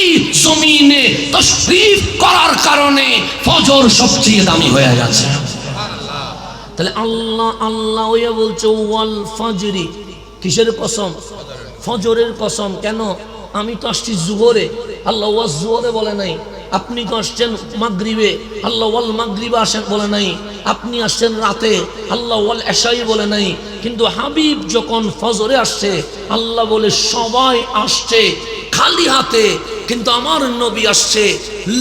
এই জমিনে তাশরীফ করার কারণে ফজর সবচেয়ে দামি হয়ে গেছে। তাহলে আল্লাহ আল্লাহ হইয়া বলছে ওয়াল ফজরি, কিসের কসম? ফজরের কসম। কেন? আমি তো আসছি জোহরে, আল্লাহ ওয়াজ জোহরে বলে নাই। আপনি তো আসছেন মাগরিবে, আল্লাহ ওয়াল মাগরিবে আসেন বলে নাই। আপনি আসছেন রাতে, আল্লাহ ওয়াল এশাই বলে নাই। কিন্তু হাবিব যখন ফজরে আসছে, আল্লাহ বলে সবাই আসছে খালি হাতে, কিন্তু আমার নবী আসছে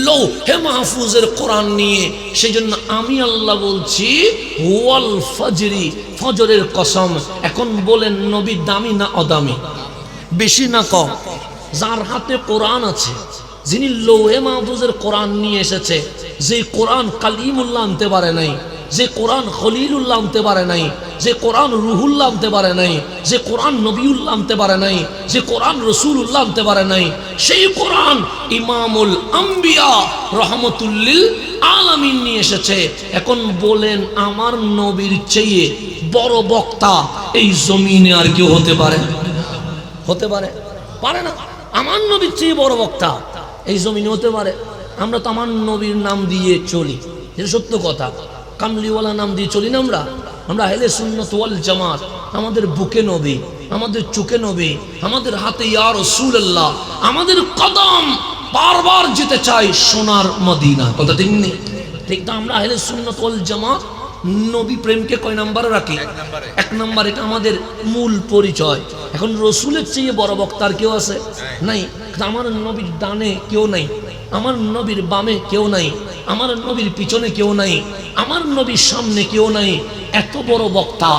লৌহে মাহফুজের কোরআন নিয়ে। সেই জন্য আমি আল্লাহ বলছি ওয়াল ফজরি, ফজরের কসম। এখন বলেন নবী দামি না অদামি, বেশি না কম? যার হাতে কোরআন আছে, যিনি লৌহে মাহফুজের কোরআন নিয়ে এসেছে, যে কোরআন কালিমুল্লাহ আনতে পারে নাই, যে কোরআন খলিলুল্লাহ আনতে পারে নাই, যে কোরআন রুহুল্লাহ আনতে পারে নাই, যে কোরআন নবীউল্লাহ আনতে পারে নাই, যে কোরআন রসুলুল্লাহ আনতে পারে নাই, সেই কোরআন ইমামুল আম্বিয়া রহমতুল্লিল আলামিন নিয়ে এসেছে। এখন বলেন আমার নবীর চেয়ে বড় বক্তা এই জমিনে আর কেউ হতে পারে? হতে পারে? পারে না। আমার নবীর চেয়ে বড় বক্তা এই জমিনে হতে পারে? আমরা তো আমার নবীর নাম দিয়ে চলি, এটা সত্য কথা। কামলিওয়ালা নাম দিয়ে চলি না আমরা? আমরা আহলে সুন্নাত ওয়াল জামাত। আমাদের বুকে নবী, আমাদের চোখে নবী, আমাদের হাতে ইয়া রাসূলুল্লাহ, আমাদের কদম বারবার যেতে চাই সোনার মদিনা। কথা ঠিক নেই? ঠিক তো? আমরা আহলে সুন্নাত ওয়াল জামাত নবী প্রেমকে কয় নাম্বারে রাখি? এক নাম্বার। এটা আমাদের মূল পরিচয়। এখন রসুলের চেয়ে বড় বক্তার কেউ আছে? নাই। আমার নবীর ডানে কেউ নাই, আমার নবীর বামে কেউ নাই, আমার নবীর পিছনে কেউ নাই, আমার নবীর সামনে কেউ নাই। এত বড় বক্তা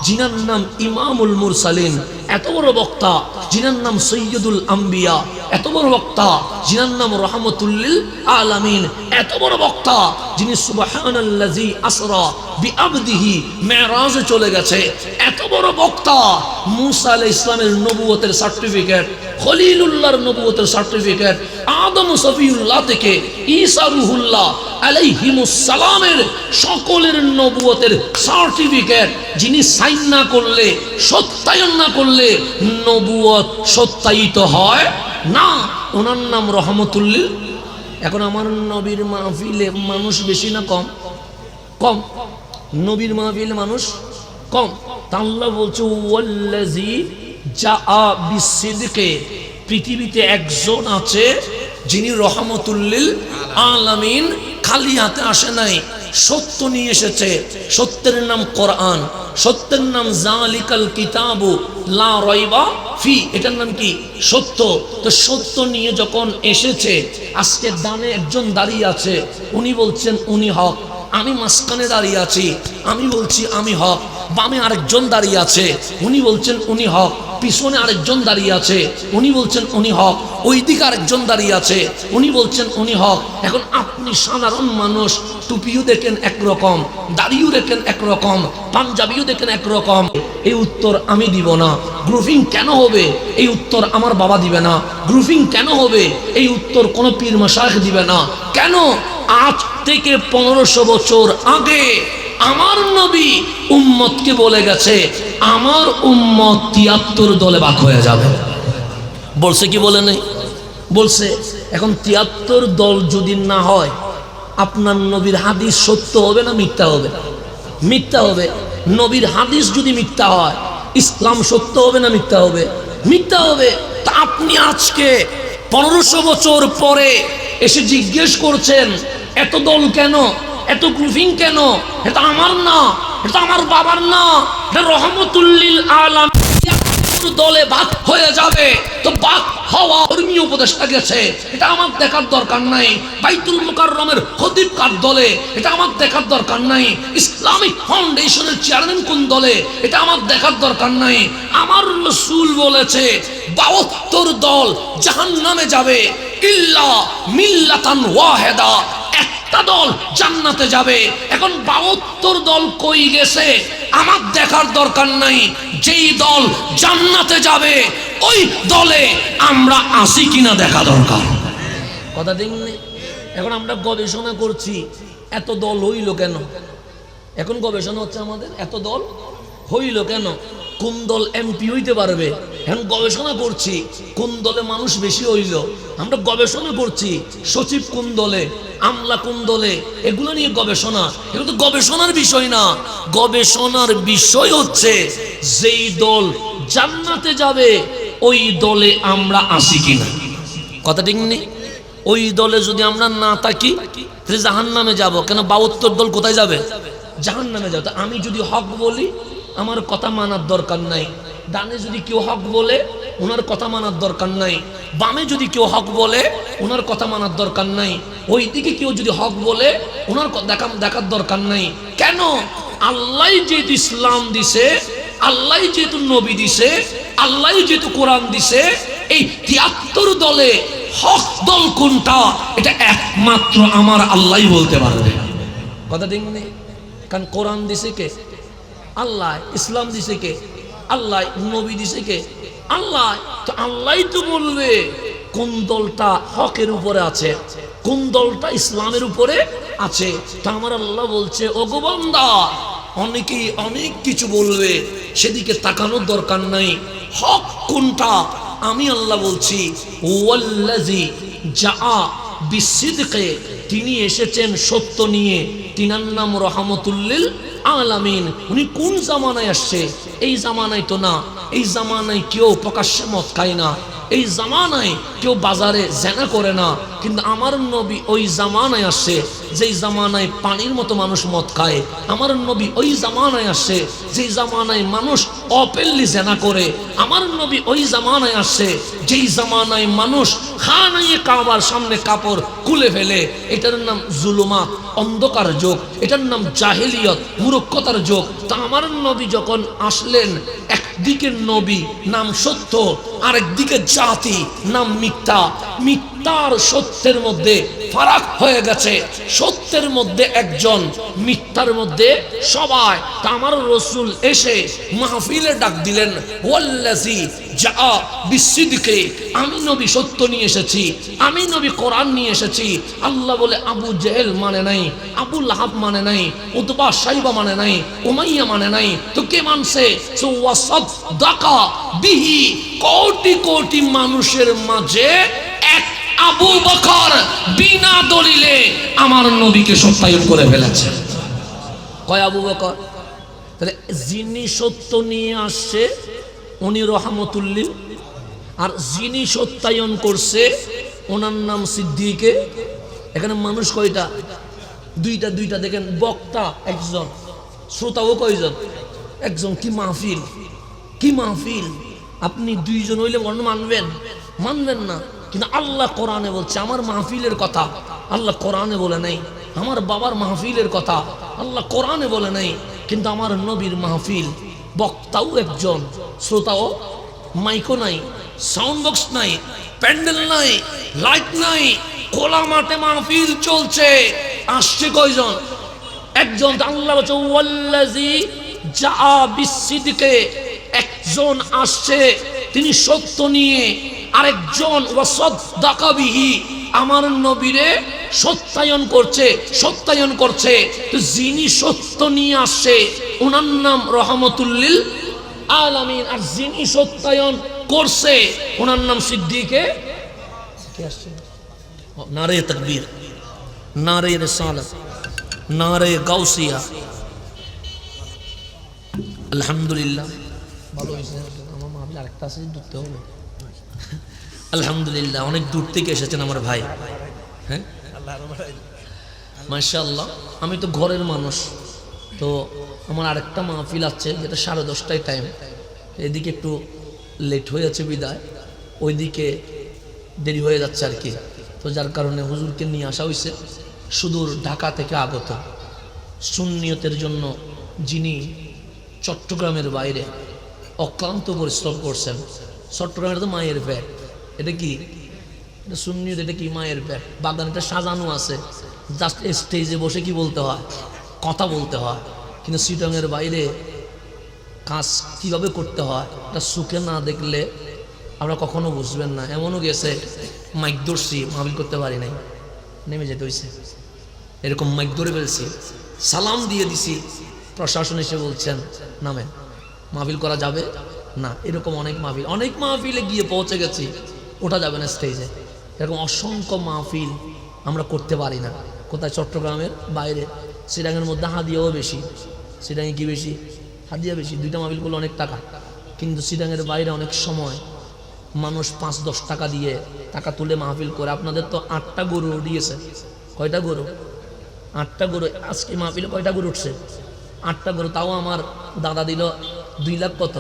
जिनार नाम इमामुल मुरसालिन, एत बड़ बक्ता जिनार नाम सैयदुल आम्बिया, एत बड़ बक्ता जिनार नाम रहमतुल्लिल आलामीन, एत बड़ बक्ता जिनि सुबहानाल्लाजी असरा बिअब्दिही मेराजे चले गेছে, एत बड़ बक्ता मूसा आलाइहिस सालामेर नबुवतेर सार्टिफिकेट, खलीलुल्लाहर नबुवतेर सार्टिफिकेट, आदम सफिउल्लाह থেকে ঈসা রুহুল্লাহ আলাইহিমুস সালামের সকলের নবুয়তের সার্টিফিকেট, যিনি সাইন না করলে, সত্যায়ন না করলে নবুয়ত সত্যায়িত হয় না, ওনার নাম রহমতুল্লিল। এখন আমার নবীর মাহফিলে মানুষ বেশি না কম? কম। নবীর মাহফিলে মানুষ কম। তা আল্লাহ বলছে ওয়াল্লাযী জাআ বিসিদকে, পৃথিবীতে একজন আছে যিনি রহমতুল্লিল আলামিন, খালি হাতে আসে নাই, সত্য নিয়ে এসেছে। সত্যের নাম কোরআন, সত্যের নাম জালিকাল কিতাবু লা রাইবা ফি, এটার নাম কি? সত্য। তো সত্য নিয়ে যখন এসেছে, আজকে ডানে একজন দাঁড়িয়ে আছে, উনি বলছেন উনি হক, আমি মাঝখানে দাঁড়িয়ে আছি, আমি বলছি আমি হক। বামে আরেকজন দাঁড়িয়ে আছে, উনি বলছেন উনি হক, পিছনে আরেকজন দাঁড়িয়ে আছে, উনি বলছেন উনি হক, ওই দিকে আরেকজন দাঁড়িয়ে আছে, উনি বলছেন উনি হক। এখন আপনি সাধারণ মানুষ, টুপিও দেখেন একরকম, দাড়িও দেখেন একরকম, পাঞ্জাবিও দেখেন একরকম। এই উত্তর আমি দিব না। গ্রুপিং কেন হবে? এই উত্তর আমার বাবা দিবে না। গ্রুপিং কেন হবে? এই উত্তর কোনো পীর মাশায়েখ দিবে না। কেন? আজ থেকে 1500 বছর আগে আমার নবী উম্মতকে বলে গেছে, আমার উম্মত 73 দলে ভাগ হয়ে যাবে। বলছে কি বলে নেই? বলছে। এখন 73 দল যদি না হয়, আপনার নবীর হাদিস সত্য হবে না মিথ্যা হবে? মিথ্যা হবে। নবীর হাদিস যদি মিথ্যা হয়, ইসলাম সত্য হবে না মিথ্যা হবে? মিথ্যা হবে। তা আপনি আজকে 1500 বছর পরে এসে জিজ্ঞেস করছেন এত দল কেন, এত গ্রুপিং কেন? এটা আমার না, এটা আমার বাবার না, এটা রহমতুল্লিল আলামিন দলে ভাগ হয়ে যাবে। তো ভাগ হওয়া ধর্মীয় উপদেষ্টা গেছে, এটা আমার দেখার দরকার নাই। বাইতুল মুকাররমের খতিব কার দলে, এটা আমার দেখার দরকার নাই। ইসলামিক ফাউন্ডেশনের চেয়ারম্যান কোন দলে, এটা আমার দেখার দরকার নাই। আমার রাসূল বলেছে 72 দল জাহান্নামে যাবে, ইল্লা মিল্লাতান ওয়াহিদা, একটা দল জান্নাতে যাবে। এখন 72 দল কই গেছে আমার দেখার দরকার নাই। যেই দল জান্নাতে যাবে ওই দলে আমরা আসি কিনা দেখা দরকার। কথা ঠিক নেই? এখন আমরা গবেষণা করছি এত দল হইল কেন? এখন গবেষণা হচ্ছে আমাদের এত দল হইল কেন, কোন দল এমপি হইতে পারবে। এখন গবেষণা করছি কোন দলে মানুষ বেশি হইল, আমরা গবেষণা করছি সচিব কোন দলে, আমলা কোন দলে, এগুলো নিয়ে গবেষণা। এগুলো তো গবেষণার বিষয় না। গবেষণার বিষয় হচ্ছে যেই দল জান্নাতে যাবে ওই দলে আমরা আসি কিনা। কথা ঠিক নেই? ওই দলে যদি আমরা না থাকি তাহলে জাহান্নামে যাব। কেন? 72 দল কোথায় যাবে? জাহান্নামে যাবে। আমি যদি হক বলি আমার কথা মানার দরকার নাই। ডানে যদি কেউ হক বলে ওনার কথা মানার দরকার নাই, বামে যদি কেউ হক বলে ওনার কথা মানার দরকার নাই, ওই দিকে কেউ যদি হক বলে ওনার দেখার দরকার নাই। কেন? আল্লাহ যেহেতু ইসলাম দিছে, আল্লাহ যেহেতু নবী দিছে, আল্লাহ যেহেতু কোরআন দিছে, এই ৭৩ দলে হক দল কোনটা এটা একমাত্র আমার আল্লাহই বলতে পারবে। কথা ঠিক নেই? কারণ কোরআন দিছে কে? আল্লাহ। ইসলাম দিছে কে? আল্লাহ। নবী দিছে কে? আল্লাহ। তো আল্লাহই তো বলবে কোন দলটা হকের উপরে আছে, কোন দলটা ইসলামের উপরে আছে। তো আমার আল্লাহ বলছে, ওগো বান্দা, অনেকেই অনেক কিছু বলবে, সেদিকে তাকানোর দরকার নাই। হক কোনটা আমি আল্লাহ বলছি, ওয়াল্লাযী জাআ বিসিদকে, তিনি এসেছেন সত্য নিয়ে, তিনার নাম রহমতুল লিল আলামিন। উনি কোন জামানায় আসছে? এই জামানায় তো না, এই জামানায় কেউ প্রকাশ্যে মদ খায় না, এই জামানায় কেউ বাজারে জেনা করে না, কিন্তু আমার নবী ওই জামানায় আসছে যেই জামানায় পানির মতো মানুষ মদ খায়। আমার নবী ওই জামানায় আসছে যেই জামানায় মানুষ অপেল্লি জেনা করে। আমার নবী ওই জামানায় আসছে যেই জামানায় মানুষ খানায়ে কাবার সামনে কাপড় খুলে ফেলে। এটার নাম জুলুমাত, অন্ধকার যুগ, এটার নাম জাহেলিয়ত, মূর্খতার যুগ। তা আমার নবী যখন আসলেন, একদিকে নবী নাম সত্য, আরেকদিকে জাতি নাম মিথ্যা। মিথ্যার সত্যের মধ্যে ফারাক হয়ে গেছে, সত্যের মধ্যে একজন, মিথ্যার মধ্যে সবাই। তা আমার রাসূল এসে মাহফিলে ডাক দিলেন, ওয়াল্লাযী জাআ বিসিদকে, আমি নবী সত্য নিয়ে এসেছি, আমি নবী কোরআন নিয়ে এসেছি। আল্লাহ বলে আবু জেহেল মানে নাই, আবু লাহাব মানে নাই, উতবা সাইবা মানে নাই, উমাইয়া মানে নাই, তো কে মানছে? ওয়াসাদদাকা বিহি, কোটি কোটি মানুষের মাঝে এক আবু বকর বিনা দলিলে আমার নবীকে সত্যায়ন করে ফেলেছে। কয় আবু বকর? তাহলে যিনি সত্য নিয়ে আসছে উনি রহমতুল লিল, আর যিনি সত্যায়ন করছে ওনার নাম সিদ্দিকে। এখানে মানুষ কয়টা? দুইটা। দুইটা দেখেন, বক্তা একজন, শ্রোতাও কয়জন? একজন। কি মাহফিল, কি মাহফিল! আপনি দুইজন হইলে মানবেন? মানবেন না। কিন্তু আল্লাহ কোরআনে বলছে, আমার মাহফিলের কথা আল্লাহ কোরআনে বলে নাই। আমার বাবার মাহফিলের কথা আল্লাহ কোরআনে বলে নাই, কিন্তু আমার নবীর মাহফিল। বক্তাও একজন, শ্রোতাও, মাইকও নাই, সাউন্ড বক্স নাই, প্যান্ডেল নাই, লাইট নাই, খোলা মাঠে মাহফিল চলছে। আসছে কয়জন? একজন। আল্লাহ বলছে ওয়াল্লাযী জাআ বিসিদকে, একজন আসছে তিনি সত্য নিয়ে, আরেকজন ওয়াসাদদাকা বিহি, আমার নবীরে সত্যায়ন করছে, সত্যায়ন করছে। তো যিনি সত্য নিয়ে আসছে ওনার নাম রহমতুল লিল আলামিন, আর যিনি সত্যায়ন করছে ওনার নাম সিদ্দিকে। কে আসছে? নারে তাকবীর, নারে রিসালাত, নারে গাউসিয়া। আলহামদুলিল্লাহ, ভালো হয়েছে। আমার মাহফিল আরেকটা আছে, ধরতে হবে। আলহামদুলিল্লাহ, অনেক দূর থেকে এসেছেন আমার ভাই। হ্যাঁ, মাশাআল্লাহ। আমি তো ঘরের মানুষ, তো আমার আরেকটা মাহফিল আছে যেটা 10:30টায় টাইম। এদিকে একটু লেট হয়ে যাচ্ছে বিদায়, ওইদিকে দেরি হয়ে যাচ্ছে আর কি। তো যার কারণে হুজুরকে নিয়ে আসা হয়েছে সুদূর ঢাকা থেকে আগত, সুন্নিয়তের জন্য, যিনি চট্টগ্রামের বাইরে অক্লান্ত পরিশ্রম করছেন। চট্টগ্রামের তো মায়ের পেট, এটা কি? এটা সুন্নিয়ত, এটা কি? মায়ের পেট। বাগানটা সাজানো আছে, জাস্ট স্টেজে বসে কি বলতে হয়? কথা বলতে হয়। কিন্তু চিটাংয়ের বাইরে কাজ কীভাবে করতে হয় এটা চোখে না দেখলে আমরা কখনো বুঝবেন না। এমনও গেছে মাইক ধরছি, মাহফিল করতে পারি নাই, নেমে যেতে হয়েছে। এরকম মাইক ধরে ফেলছি, সালাম দিয়ে দিছি, প্রশাসন এসে বলছেন নামেন, মাহফিল করা যাবে না। এরকম অনেক মাহফিল, অনেক মাহফিলে গিয়ে পৌঁছে গেছি, ওঠা যাবে না স্টেজে। এরকম অসংখ্য মাহফিল আমরা করতে পারি না। কোথায়? চট্টগ্রামের বাইরে। চিটাংয়ের মধ্যে হাদিয়াও বেশি। চিটাংয়ে কি বেশি? হাদিয়া বেশি। 2টা মাহফিল করলে অনেক টাকা, কিন্তু চিটাংয়ের বাইরে অনেক সময় মানুষ 5-10 টাকা দিয়ে টাকা তুলে মাহফিল করে। আপনাদের তো 8টা গরু দিয়েছে। কয়টা গরু? 8টা গরু। আজকে মাহফিলে কয়টা গরু উঠছে? 8টা গরু। তাও আমার দাদা দিল 2 লাখ কত?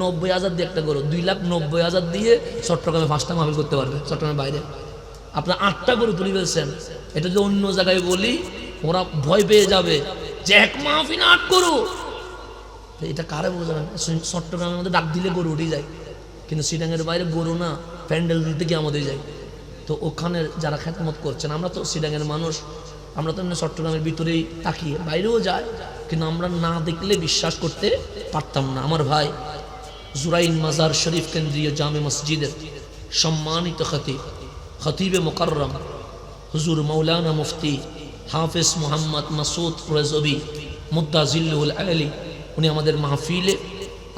90,000 দিয়ে একটা গরু, 2,90,000 দিয়ে চট্টগ্রামে 5টা মাহফিল করতে পারবে। চট্টগ্রামের বাইরে আপনার 8টা গরু তুলে ফেলছেন। এটা যদি অন্য জায়গায় বলি ওরা ভয় পেয়ে যাবে যে এক মাহফিল 8 গরু। এটা কারে বোঝাবেন? চট্টগ্রামের মধ্যে ডাক দিলে গরু উঠে যায়, কিন্তু সিডাঙের বাইরে গরু না, প্যান্ডেল দিতে গিয়ে আমাদের যায়। তো ওখানে যারা খেদমত করছেন, আমরা তো সিডাঙের মানুষ, আমরা তো এমনি চট্টগ্রামের ভিতরেই তাকিয়ে বাইরেও যায়, কিন্তু আমরা না দেখলে বিশ্বাস করতে পারতাম না। আমার ভাই জুরাইন মাজার শরীফ কেন্দ্রীয় জামে মসজিদের সম্মানিত খতিবে মুকাররম হুজুর মৌলানা মুফতি হাফেজ মোহাম্মদ মাসুদ রেজবি মুদ্দাজিল্লুল আলী, উনি আমাদের মাহফিলে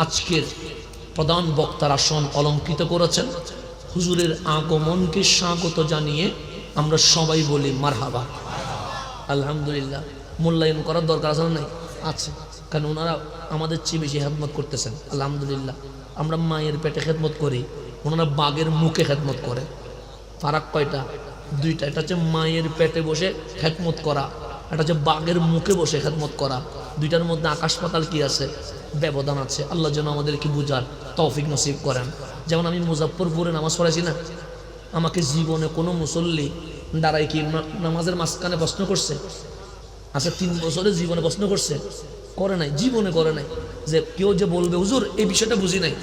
আজকের প্রধান বক্তার আসন অলঙ্কৃত করেছেন। হুজুরের আগমনকে স্বাগত জানিয়ে আমরা সবাই বলি মারহাবা, আলহামদুলিল্লাহ। মূল্যায়ন করার দরকার আছে না? নাই আছে, কারণ ওনারা আমাদের চেয়ে বেশি খেদমত করতেছেন, আলহামদুলিল্লাহ। আমরা মায়ের পেটে খেদমত করি, ওনারা বাঘের মুখে খেদমত করে। ফারাক কয়টা? দুইটা। এটা হচ্ছে মায়ের পেটে বসে খেদমত করা, এটা হচ্ছে বাঘের মুখে বসে খেদমত করা। দুইটার মধ্যে আকাশ পাতাল কি আছে, ব্যবধান আছে। আল্লাহ যেন আমাদেরকে বুঝার তৌফিক নসিব করেন। যেমন আমি মুজাফফরপুরে নামাজ পড়াইছি না, আমাকে জীবনে কোনো মুসল্লি দাঁড়াই কি নামাজের মাঝখানে প্রশ্ন করছে? আচ্ছা 3 বছরে জীবনে প্রশ্ন করছে? করে নাই, জীবনে করে নাই। যে কেউ যে বলবে হুজুর এই বিষয়টা বুঝি নাই,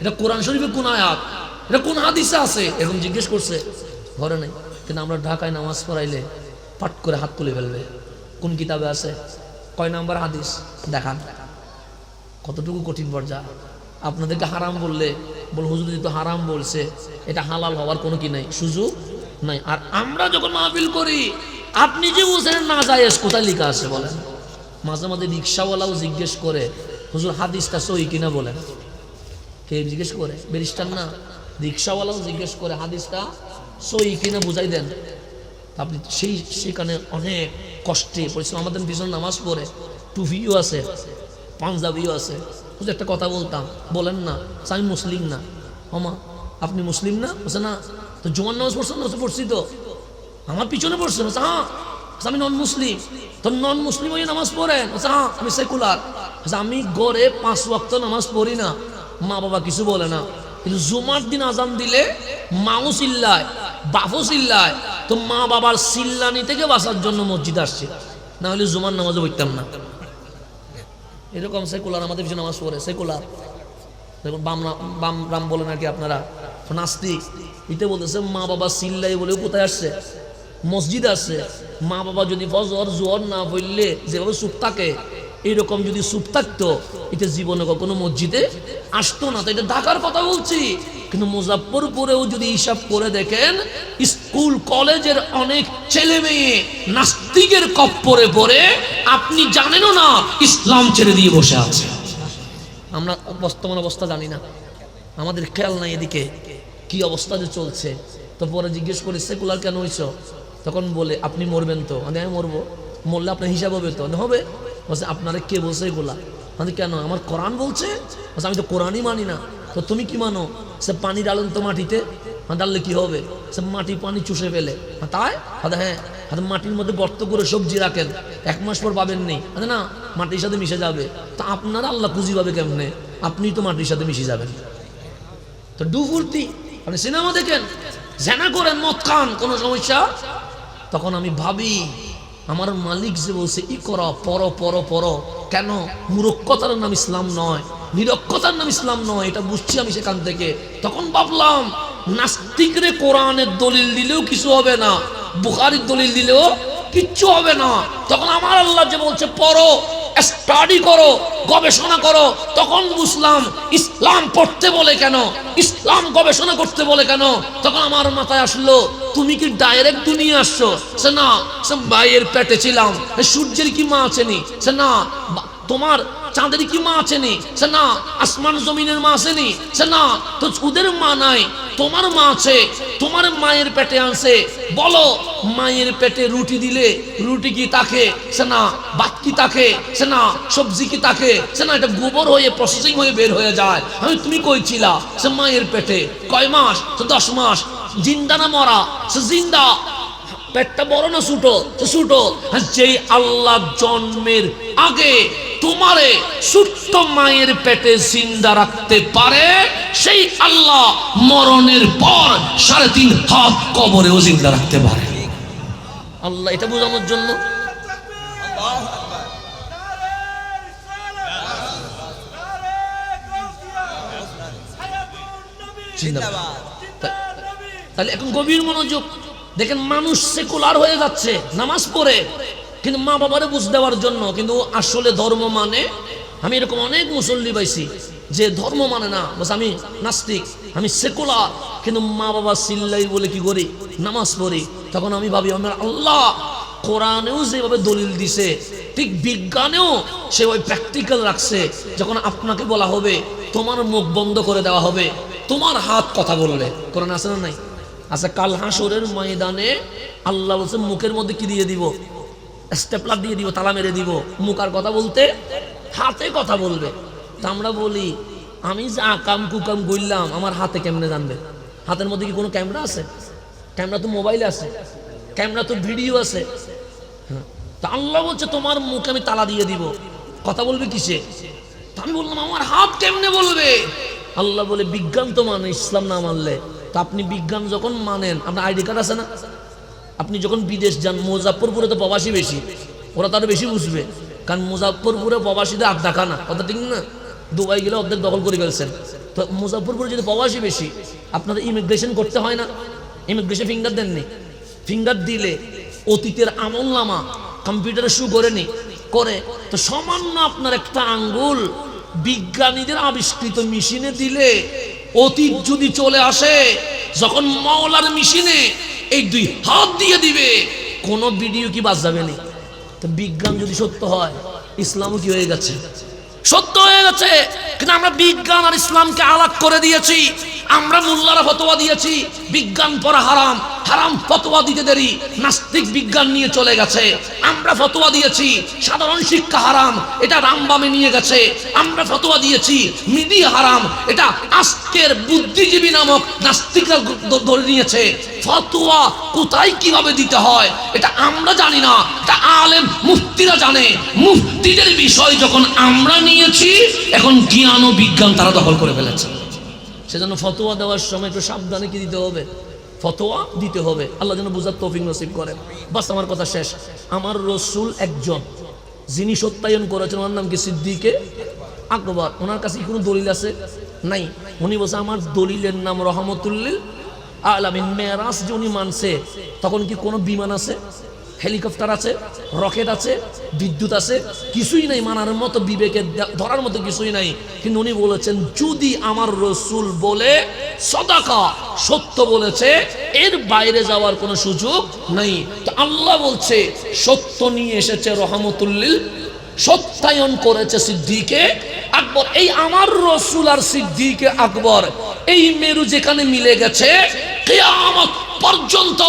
এটা কোরআন শরীফে কোন আয়াত, এটা কোন হাদিসে আছে, এরকম জিজ্ঞেস করছে? করে নাই। কিন্তু আমরা ঢাকায় নামাজ পড়াইলে পাট করে হাত তুলে ফেলবে, কোন কিতাবে আছে, কয় নাম্বার হাদিস দেখান। কতটুকু কঠিন পর্যায়ে। আপনাদেরকে হারাম বললে বল হুজুর যদি তো হারাম বলছে, এটা হালাল হওয়ার কোনো কি নাই, সুযোগ নাই। আর আমরা যখন মাহফিল করি, আপনি যে বুঝেন না জায়েজ কোথায় লেখা আছে বলেন? মাঝে মাঝে রিক্সাওয়ালাও জিজ্ঞেস করে হুজুর হাদিসটা সহি কিনা বলেন। কে জিজ্ঞেস করে? ব্যারিস্টার না, রিক্সাওয়ালাও জিজ্ঞেস করে হাদিসটা সহি কিনা বুঝাই দেন। আপনি সেখানে অনেক কষ্টে পরিশ্রম, আমাদের পিছনে নামাজ পড়ে, টুপিও আছে, পাঞ্জাবিও আছে। হুজুর একটা কথা বলতাম, বলেন না আমি মুসলিম না। মামা আপনি মুসলিম না? বলছে না। তো জুমার নামাজ পড়ছেন না? পড়ছি তো। আমার পিছনে পড়ছেন? হ্যাঁ। আমি নন মুসলিম। তো নন মুসলিম হয়ে নামাজ পড়েন? হ্যাঁ আমি সেকুলার। আমি গড়ে 5 ওয়াক্ত নামাজ পড়ি না, মা বাবা কিছু বলে না, কিন্তু জুমার দিন আজান দিলে মাও চিল্লায়, বাপও চিল্লায়। তো মা বাবার চিল্লানি থেকে বাঁচার জন্য মসজিদ আসছে, না হলে জুমার নামাজও পড়তাম না। এরকম সেকুলার আমাদের পিছনে নামাজ পড়ে, সেকুলার। দেখুন বাম রাম বলেন আর কি আপনারা, নাস্তিক। এতে বলতেছে মা বাবা চিল্লাই বলেও কোথায় আসছে? মসজিদ আছে। মা বাবা যদি ফজর জোহর না বললে যেভাবে চুপ থাকে, এরকম যদি চুপ থাকতো, এটা জীবনে কখনো মসজিদে আসতো না। তো এটা ঢাকার কথা বলছি, কিন্তু মুজাফফরপুরেও যদি হিসাব করে দেখেন, স্কুল কলেজের অনেক ছেলে মেয়ে নাস্তিকের কপ্পরে পড়ে আপনি জানেনও না ইসলাম ছেড়ে দিয়ে বসে আছে। আমরা বর্তমান অবস্থা জানি না, আমাদের খেয়াল নাই এদিকে কি অবস্থা যে চলছে। তো পরে জিজ্ঞেস করে সেকুলার কেন হইছ? তখন বলে আপনি মরবেন তো। আমি মরবো, মরলে আপনার হিসাব হবে তো? হবে। বলছে আপনারা কে বলছে এগুলা? আমি কেন? আমার কোরআন বলছে। আমি তো কোরআনই মানি না। তো তুমি কি মানো? সে পানি ডালেন তো মাটিতে, ডাললে কি হবে? সে মাটি পানি চুষে ফেলে। তাই? হ্যাঁ। মাটির মধ্যে গর্ত করে সবজি রাখেন, 1 মাস পর পাবেন নেই, না মাটির সাথে মিশে যাবে। তা আপনারা আল্লাহ পুঁজি পাবে কেমনে? আপনি তো মাটির সাথে মিশে যাবেন। তো ডুফুর্তি, আপনি সিনেমা দেখেন, জেনা করেন, মদ খান, কোনো সমস্যা? তখন আমি ভাবি আমার মালিক যে বলছে ই করো, পড়ো পড়ো পড়ো, কেন? মূর্খতার নাম ইসলাম নয়, নিরক্ষতার নাম ইসলাম নয়, এটা বুঝছি আমি সেখান থেকে। তখন ভাবলাম নাস্তিকরে কোরআনের দলিল দিলেও কিছু হবে না, বুখারীর দলিল দিলেও কিচ্ছু হবে না। তখন আমার আল্লাহ যে বলছে পড়ো, স্টাডি করো, গবেষণা করো, তখন বুঝলাম ইসলাম পড়তে বলে কেন, ইসলাম গবেষণা করতে বলে কেন। তখন আমার মাথায় আসলো তুমি কি ডাইরেক্ট দুনিয়া আসছো? সে না, সে মায়ের পেটে ছিলাম। সূর্যের কি মা আছেনি? সে না। তোমার চাঁদের কি মা আছেনি? সে না। আসমান জমিনের মা আছেনি? সে না। তো ওদের মা নাই, তোমার মা আছে, তোমার মায়ের পেটে আনছে। বলো মায়ের পেটে রুটি দিলে রুটি কি তাকে? সে না। ভাত কি তাকে? সে না। সবজি কি তাকে? সে না। এটা গোবর হয়ে প্রসেসিং হয়ে বের হয়ে যায়। আমি তুমি কইছিলা সে মায়ের পেটে কয় মাস? তো 10 মাস। জিন্দা না মরা? সে জিন্দা। পেটটা বড় না ছোট? সে ছোট। যেই আল্লাহ জন্মের আগে তোমারে ছোট্ট মায়ের পেটে জিন্দা রাখতে পারে, সেই আল্লাহ মরণের পর 3.5 হাত কবরেও জিন্দা রাখতে পারে। আল্লাহ এটা বোঝানোর জন্য তাহলে এখন গভীর মনোযোগ দেখেন, মানুষ সেকুলার হয়ে যাচ্ছে নামাজ পড়ে, কিন্তু মা বাবারে বুঝ দেওয়ার জন্য কিন্তু আসলে ধর্ম মানে। আমি এরকম অনেক মুসল্লি পাইছি যে ধর্ম মানে না, বাস আমি নাস্তিক, আমি সেকুলার, কিন্তু মা বাবা চিল্লাই বলে কি করি, নামাজ পড়ি। তখন আমি ভাবি আমার আল্লাহ কোরআনেও যেভাবে দলিল দিছে ঠিক বিজ্ঞানেও সেভাবে প্র্যাকটিক্যাল রাখছে। যখন আপনাকে বলা হবে তোমার মুখ বন্ধ করে দেওয়া হবে, তোমার হাত কথা বললে, কোরআন আছে না নাই? আচ্ছা, কাল হাসরের ময়দানে আল্লাহ বলছে মুখের মধ্যে কি দিয়ে দিব, স্টেপলার দিয়ে দিব, তালা মেরে দিব, মুখ আর কথা বলতে হাতে কথা বলবে। তা আমরা বলি আমি যে আকাম কুকাম বললাম আমার হাতে কেমনে জানবে? হাতের মধ্যে কি কোনো ক্যামেরা আছে? ক্যামেরা তো মোবাইলে আছে, ক্যামেরা তো ভিডিও আছে। তা আল্লাহ বলছে তোমার মুখে আমি তালা দিয়ে দিব, কথা বলবে কিসে? তা আমি বললাম আমার হাত কেমনে বলবে? আল্লাহ বলে বিজ্ঞান তো মানে, ইসলাম না মানলে। তো আপনি বিজ্ঞান যখন মানেন, আপনার আইডি কার্ড আছে না? আপনি যখন বিদেশ যান, মুজাফফরপুরে তো প্রবাসী বেশি, ওরা তো আরো বেশি বুঝবে, কারণ মুজাফফরপুরে প্রবাসীদের আড্ডা খানা, কথা ঠিক না? দুবাই গেলে অর্ধেক দখল করে ফেলছেন। তো মুজাফফরপুরে যদি প্রবাসী বেশি, আপনাদের ইমিগ্রেশন করতে হয় না? ইমিগ্রেশন ফিঙ্গার দেননি? ফিঙ্গার দিলে অতীতের আমলনামা কম্পিউটারে শু করেনি করে, তো সামান্য আপনার একটা আঙ্গুল বিজ্ঞানীদের আবিষ্কৃত মেশিনে দিলে অতীত যদি চলে আসে, যখন মাওলার মেশিনে এই 2 হাত দিয়ে দিবে, কোনো ভিডিও কি বাদ যাবে না? তো বিজ্ঞান যদি সত্য হয়, ইসলামও কি হয়ে গেছে? সত্য হয়ে গেছে। কিন্তু আমরা বিজ্ঞান আর ইসলামকে আলাদা করে দিয়েছি। আমরা মোল্লারা ফতোয়া দিয়েছি বিজ্ঞান পড়া হারাম, হারাম ফতোয়া দিতে দেরি নাস্তিক বিজ্ঞান নিয়ে চলে গেছে। আমরা ফতোয়া দিয়েছি সাধারণ শিক্ষা হারাম, এটা রামবামে নিয়ে গেছে। আমরা ফতোয়া দিয়েছি মিডিয়া হারাম, এটা আজকের বুদ্ধিজীবী নামক নাস্তিকরা ধরে নিয়েছে। ফতোয়া কোথায় কিভাবে দিতে হয় এটা আমরা জানি না, এটা আলেম মুফতিরা জানে। মুফতিদের বিষয় যখন আমরা নিয়েছি, এখন জ্ঞান ও বিজ্ঞান তারা দখল করে ফেলেছে। সেজন্য ফতোয়া দেওয়ার সময় একটু সাবধানে কি দিতে হবে, ফতোয়া দিতে হবে। আল্লাহ যেন বুঝার তৌফিক নসিব করেন। বাস আমার কথা শেষ। আমার রসুল একজন, যিনি সত্যায়ন করেছেন, ওনার নাম কি সিদ্দিকে আকবর। ওনার কাছে কি কোনো দলিল আছে? নাই। উনি বলছে আমার দলিলের নাম রহমতুল্লিল আলামিন। মেরাজ যে উনি মানছে, তখন কি কোনো বিমান আছে, হেলিকপ্টার আছে, রকেট আছে, বিদ্যুৎ আছে? কিছুই নাই। মানার মতো, বিবেকে ধরার মতো কিছুই নাই। কিন্তু উনি বলেছেন যদি আমার রসুল বলে সাদাকা, সত্য বলেছে, এর বাইরে যাওয়ার কোনো সুযোগ নাই। তো আল্লাহ বলছে সত্য নিয়ে এসেছে রহমতুল্লিল, সত্যায়ন করেছে সিদ্দিকে আকবর। এই আমার রসুল আর সিদ্দিকে আকবর, এই মেরু যেখানে মিলে গেছে, কিয়ামত পর্যন্ত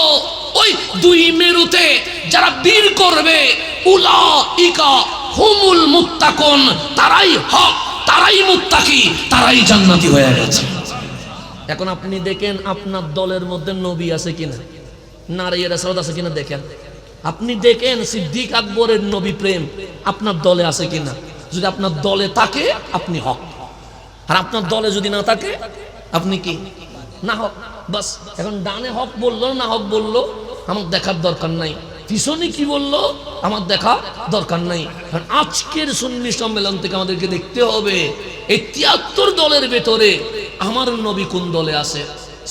ওই 2 মেরুতে যারা বীর করবে, উলাইকা হুমুল মুত্তাকুন, তারাই হক, তারাই মুত্তাকি, তারাই জান্নাতি হয়ে গেছে। এখন আপনি দেখেন আপনার দলের মধ্যে নবী আছে কিনা, নারী রাসূল আছে কিনা দেখেন। আপনি দেখেন সিদ্দিক আকবরের নবী প্রেম আপনার দলে আছে কিনা। যদি আপনার দলে থাকে আপনি হক, আর আপনার দলে যদি না থাকে আপনি কি না হক। বাস এখন ডানে হক বললো না হক বললো আমার দেখার দরকার নাই, পিছনে কি বললো আমার দেখা দরকার নাই। কারণ আজকের সুন্নি সম্মেলন থেকে আমাদেরকে দেখতে হবে এই 73 দলের ভেতরে আমার নবী কোন দলে আছে,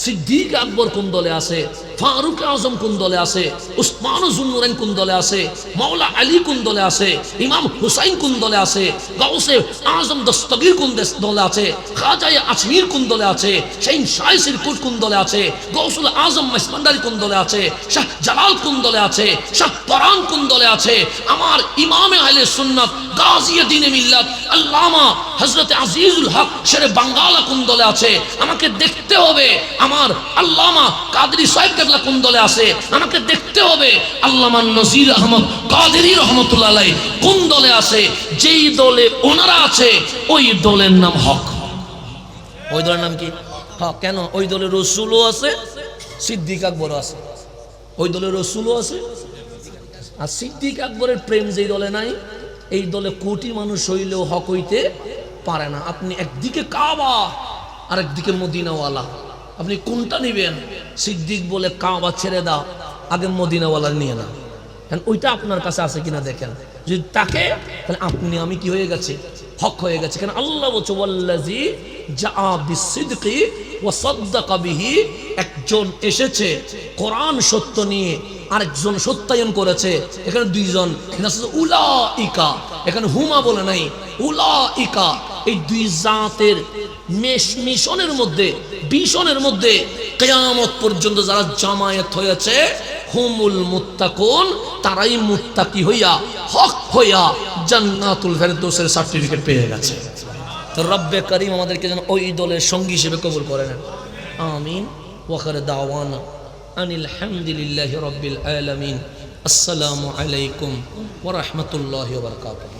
সিদ্দিক আকবর কোন দলে আছে, ফারুক আজম কোন দলে আছে, উসমান জুন্নুরাইন কোন দলে আছে, মাওলা আলী কোন দলে আছে, ইমাম হুসাইন কোন দলে আছে, গাউসে আজম দস্তগীর কোন দলে আছে, খাজা আজমির কোন দলে আছে, শাইন শাহ সিরকুট কোন দলে আছে, গৌসুল আজম মাসমান্দারি কোন দলে আছে, শাহ জালাল কোন দলে আছে, শাহ পরান কোন দলে আছে, আমার ইমামে আহলে সুন্নাত গাজিয়ে দ্বীনে মিল্লাত আল্লামা হযরত আজিজুল হক শেরে বাঙ্গালা কোন দলে আছে। আমাকে দেখতে হবে আমার আল্লামা কাদরি সাহেব কেবলা কোন দলে আছে। আমাকে দেখতে হবে আল্লামা নজির আহমদ কাদেরী রহমতুল্লাহ আলাইহি কোন দলে আছে। যেই দলে ওনারা আছে ওই দলের নাম হক। ওই দলের নাম কি? হক। কেন? ওই দলে রসুলও আছে, সিদ্দিক আকবরও আছে। ওই দলে রসুলও আছে, আর সিদ্দিক আকবরের প্রেম যেই দলে নাই এই দলে কোটি মানুষ হইলেও হক হইতে পারে না। আপনি একদিকে কাবা আর একদিকে মদিনাওয়ালা, আপনি কোনটা নেবেন? সিদ্দিক বলে কাবা ছেড়ে দাও, আগে মদিনাওয়ালা নিয়ে না। কারণ ওইটা আপনার কাছে আছে কিনা দেখেন, যদি তাকে তাহলে আপনি আমি কি হয়ে গেছে? হক হয়ে গেছে। কারণ আল্লাহ বলছে ওয়াল্লাযী জাআ বিসসিদকি ওয়া সাদ্দাকা বিহি, একজন এসেছে কোরআন সত্য নিয়ে, আরেকজন সত্যায়ন করেছে। এখানে দুইজন, উলাইকা, এখানে হুমা বলে নাই, উলাইকা। এই দুই জাতের মিশনের মধ্যে, ভীষণের মধ্যে কিয়ামত পর্যন্ত যারা জামায়াত হয়েছে হুমুল মুত্তাকুন, তারাই মুত্তাকি হইয়া হক হইয়া জান্নাতুল ফেরদৌসের সার্টিফিকেট পেয়ে গেছে। তো রব্বে করিম আমাদেরকে যেন ওই দলের সঙ্গী হিসেবে কবুল করে নেন, আমিন। ওয়া আখির দাওয়ানা আনিল হামদুলিল্লাহি রাব্বিল আলামিন। আসসালামু আলাইকুম ওয়া রাহমাতুল্লাহি ওয়া বারাকাতুহু।